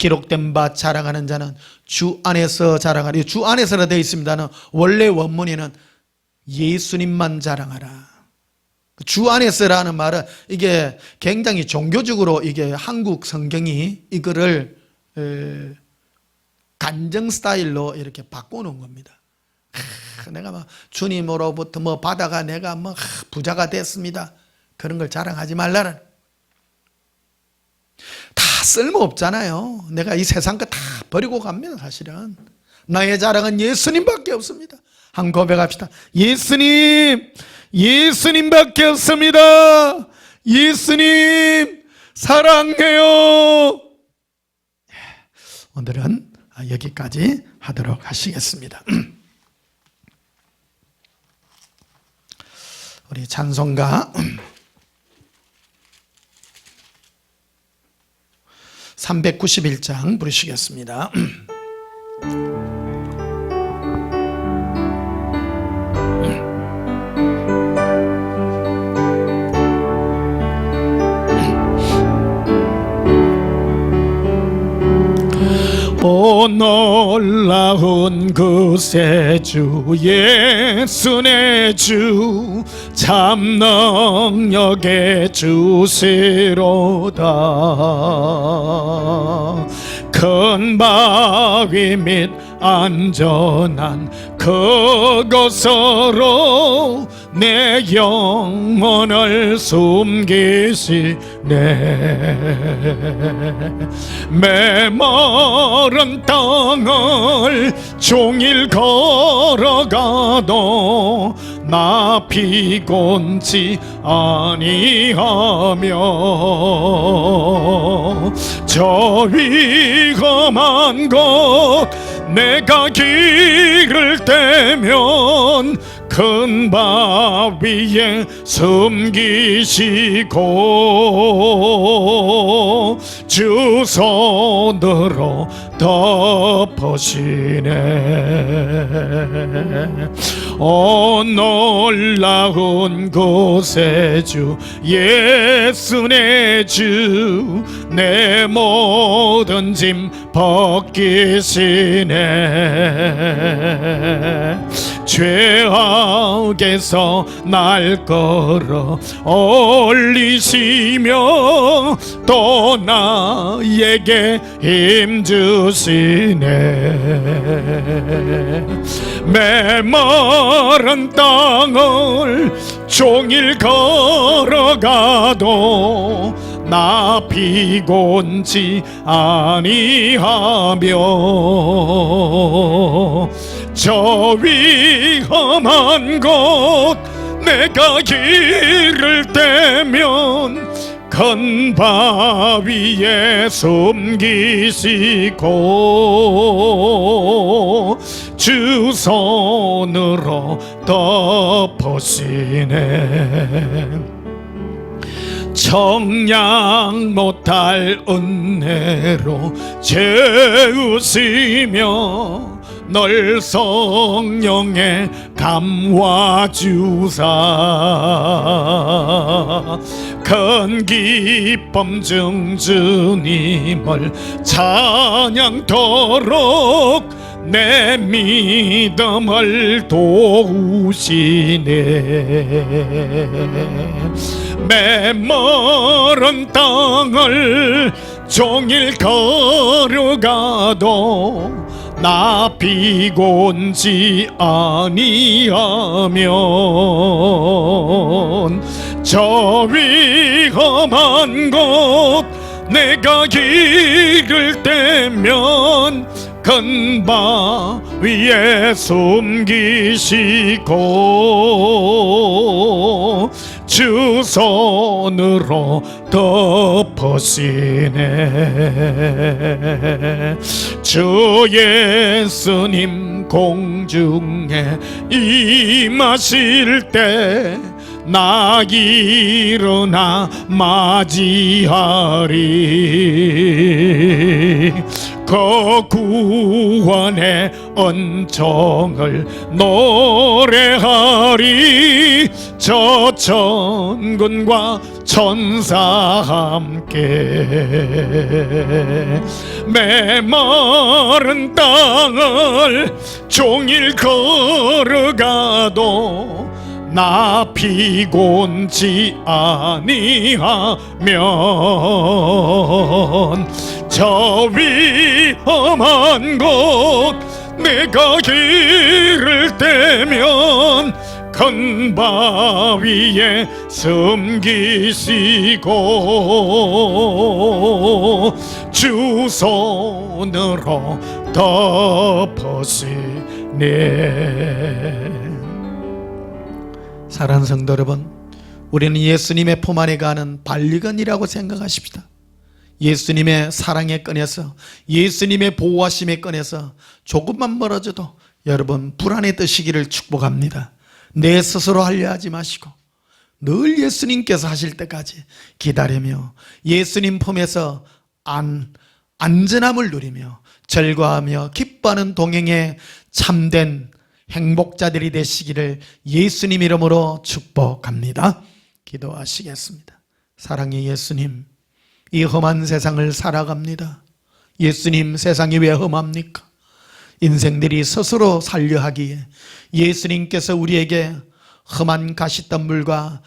기록된 바 자랑하는 자는 주 안에서 자랑하리. 주 안에서라 되어 있습니다는 원래 원문에는 예수님만 자랑하라. 주 안에서라는 말은 이게 굉장히 종교적으로 이게 한국 성경이 이거를 간증 스타일로 이렇게 바꿔놓은 겁니다. 내가 막 주님으로부터 뭐 받아가 내가 뭐 부자가 됐습니다. 그런 걸 자랑하지 말라는. 다 쓸모없잖아요. 내가 이 세상 거 다 버리고 갑니다. 사실은 나의 자랑은 예수님밖에 없습니다. 한 고백합시다. 예수님, 예수님밖에 없습니다. 예수님 사랑해요. 오늘은 여기까지 하도록 하시겠습니다. 우리 찬송가 391장 부르시겠습니다. 오 놀라운 그새 주 예수 내 주 참 능력의 주시로다. 큰 바위 및 안전한 그곳으로 내 영혼을 숨기시네. 메마른 땅을 종일 걸어가도 나 피곤치 아니하며 저 위험한 곳 내가 길을 떼면 큰 바위에 숨기시고 주 손으로 덮으시네. 오 놀라운 구세주 예수 내 주 내 모든 짐 벗기시네. 죄악에서 날 끌어 올리시며 또 나에게 힘주시네. 메마른 땅을 종일 걸어가도 나 피곤치 아니하며 저 위험한 곳 내가 길을 떼면 큰 바위에 숨기시고 주 손으로 덮으시네. 청량 못할 은혜로 채우시며 널 성령에 감화주사 큰 기쁨 중 주님을 찬양토록 내 믿음을 도우시네. 메마른 땅을 종일 걸어가도 나 피곤치 아니하면 저 위험한 곳 내가 길을 떼면 큰 바위에 숨기시고 주 손으로 덮으시네. 주 예수님 공중에 임하실 때 나 일어나 맞이하리. 그 구원의恩정을 노래하리. 저 천군과 천사 함께 메마른 땅을 종일 걸어가도 나 피곤치 아니하면 저 위험한 곳 내가 길을 떼면 큰 바위에 숨기시고 주 손으로 덮으시네. 사랑하는 성도 여러분, 우리는 예수님의 품 안에 가는 반리건이라고 생각하십시다. 예수님의 사랑에 꺼내서, 예수님의 보호하심에 꺼내서 조금만 멀어져도 여러분 불안에 드시기를 축복합니다. 내 스스로 하려 하지 마시고 늘 예수님께서 하실 때까지 기다리며 예수님 품에서 안전함을 누리며 절과하며 기뻐하는 동행에 참된 행복자들이 되시기를 예수님 이름으로 축복합니다. 기도하시겠습니다. 사랑의 예수님, 이 험한 세상을 살아갑니다. 예수님, 세상이 왜 험합니까? 인생들이 스스로 살려 하기에 예수님께서 우리에게 험한 가시덤불과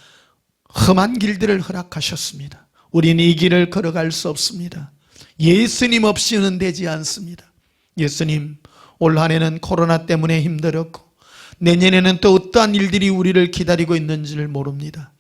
험한 길들을 허락하셨습니다. 우리는 이 길을 걸어갈 수 없습니다. 예수님 없이는 되지 않습니다. 예수님, 올 한 해는 코로나 때문에 힘들었고 내년에는 또 어떠한 일들이 우리를 기다리고 있는지를 모릅니다.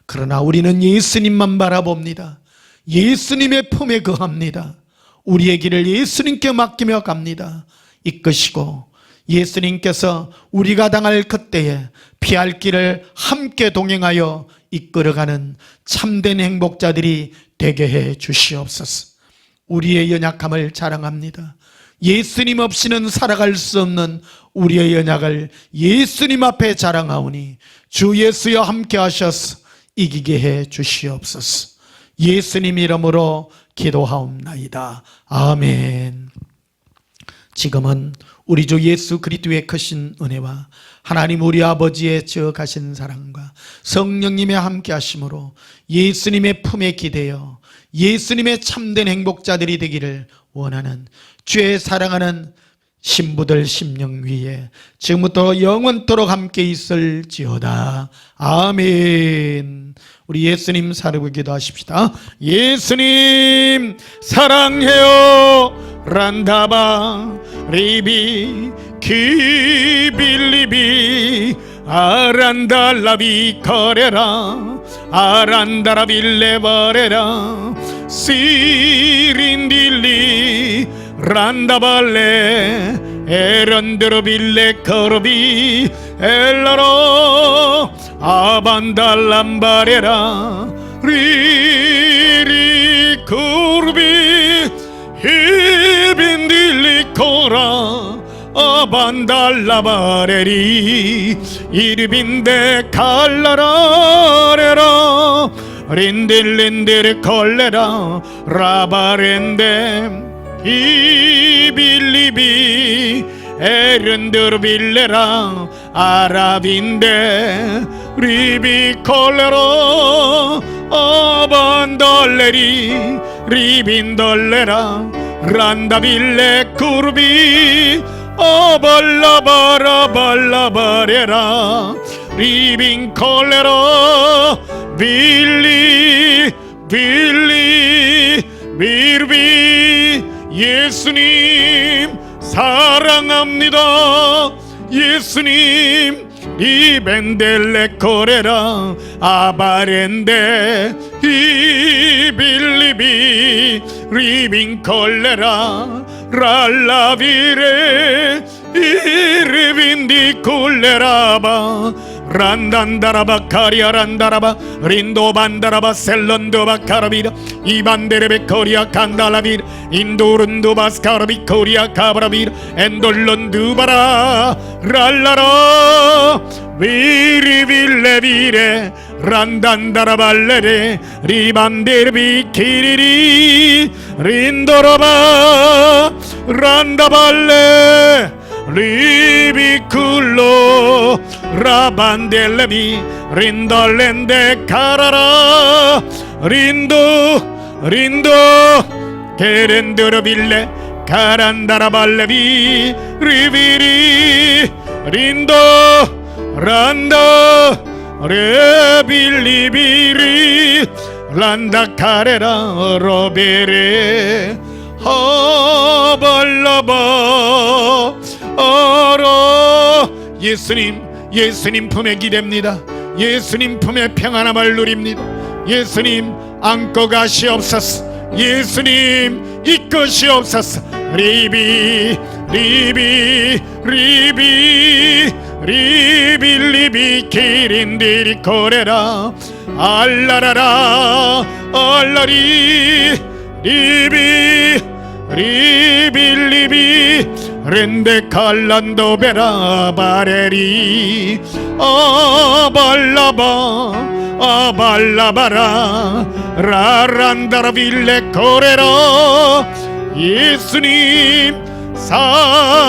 그러나 우리는 예수님만 바라봅니다. 예수님의 품에 거합니다. 우리의 길을 예수님께 맡기며 갑니다. 이끄시고 예수님께서 우리가 당할 그때에 피할 길을 함께 동행하여 이끌어가는 참된 행복자들이 되게 해 주시옵소서. 우리의 연약함을 자랑합니다. 예수님 없이는 살아갈 수 없는 우리의 연약을 예수님 앞에 자랑하오니 주 예수여 함께 하셔서 이기게 해 주시옵소서. 예수님 이름으로 기도하옵나이다. 아멘. 지금은 우리 주 예수 그리스도의 크신 은혜와 하나님 우리 아버지의 저가신 사랑과 성령님의 함께 하심으로 예수님의 품에 기대어 예수님의 참된 행복자들이 되기를 원하는 주의 사랑하는 신부들 심령 위에 지금부터 영원토록 함께 있을지어다. 아멘. 우리 예수님 사랑으로 기도하십시다. 예수님 사랑해요. 란다바 리비 키빌리비 아란달라비 커레라 아란다라빌레바레라 시린딜리 란다발레 에런드로빌레 커로비 엘라로 아반달람바레라 리리 쿠르비 히빈딜리코라 아반달라바레리 이르빈데 칼라라레라 린딜린딜 콜레라 라바렌데 이빌리비 에른드르빌레라 아라빈데 리비콜레라 아반달레리 리빈달레라 란다빌레 쿠르비 아발라바라발라바레라 리빈콜레라 빌리 미르비 예수님 사랑합니다. 예수님 이벤델레 코레라 아바렌데 이빌리비 리빈콜레라 랄라비레 이르빈디 콜레라바 란단다라바 카리아란다라바 린도반다라바 셀런도바 카라비라 이반데레베 코리아 칸달라비라 인도른도바스카라비 코리아 카브라비라 엔돌론두바라 랄라라 비리빌레비레 란단다라발레레 리반데르비 키리리 린도라바 란다발레 리비쿨로 라반델레비 린돌렌데 카라라 린도 게렌드르빌레 카란다라발레비 리비리 린도 란다 레빌리비리 란다 카레라 로베레 하발라바 어라 예수님 품에 기댑니다. 예수님 품에 평안함을 누립니다. 예수님 안고 가시옵소서. 예수님 이끄시옵소서. 리비 키린디리 코레라 알라라라 알라리 리빌리비 렌데 칼란도 베라 바레리 아발라바라 라란다라빌레 코레라 예수님 사랑합니다.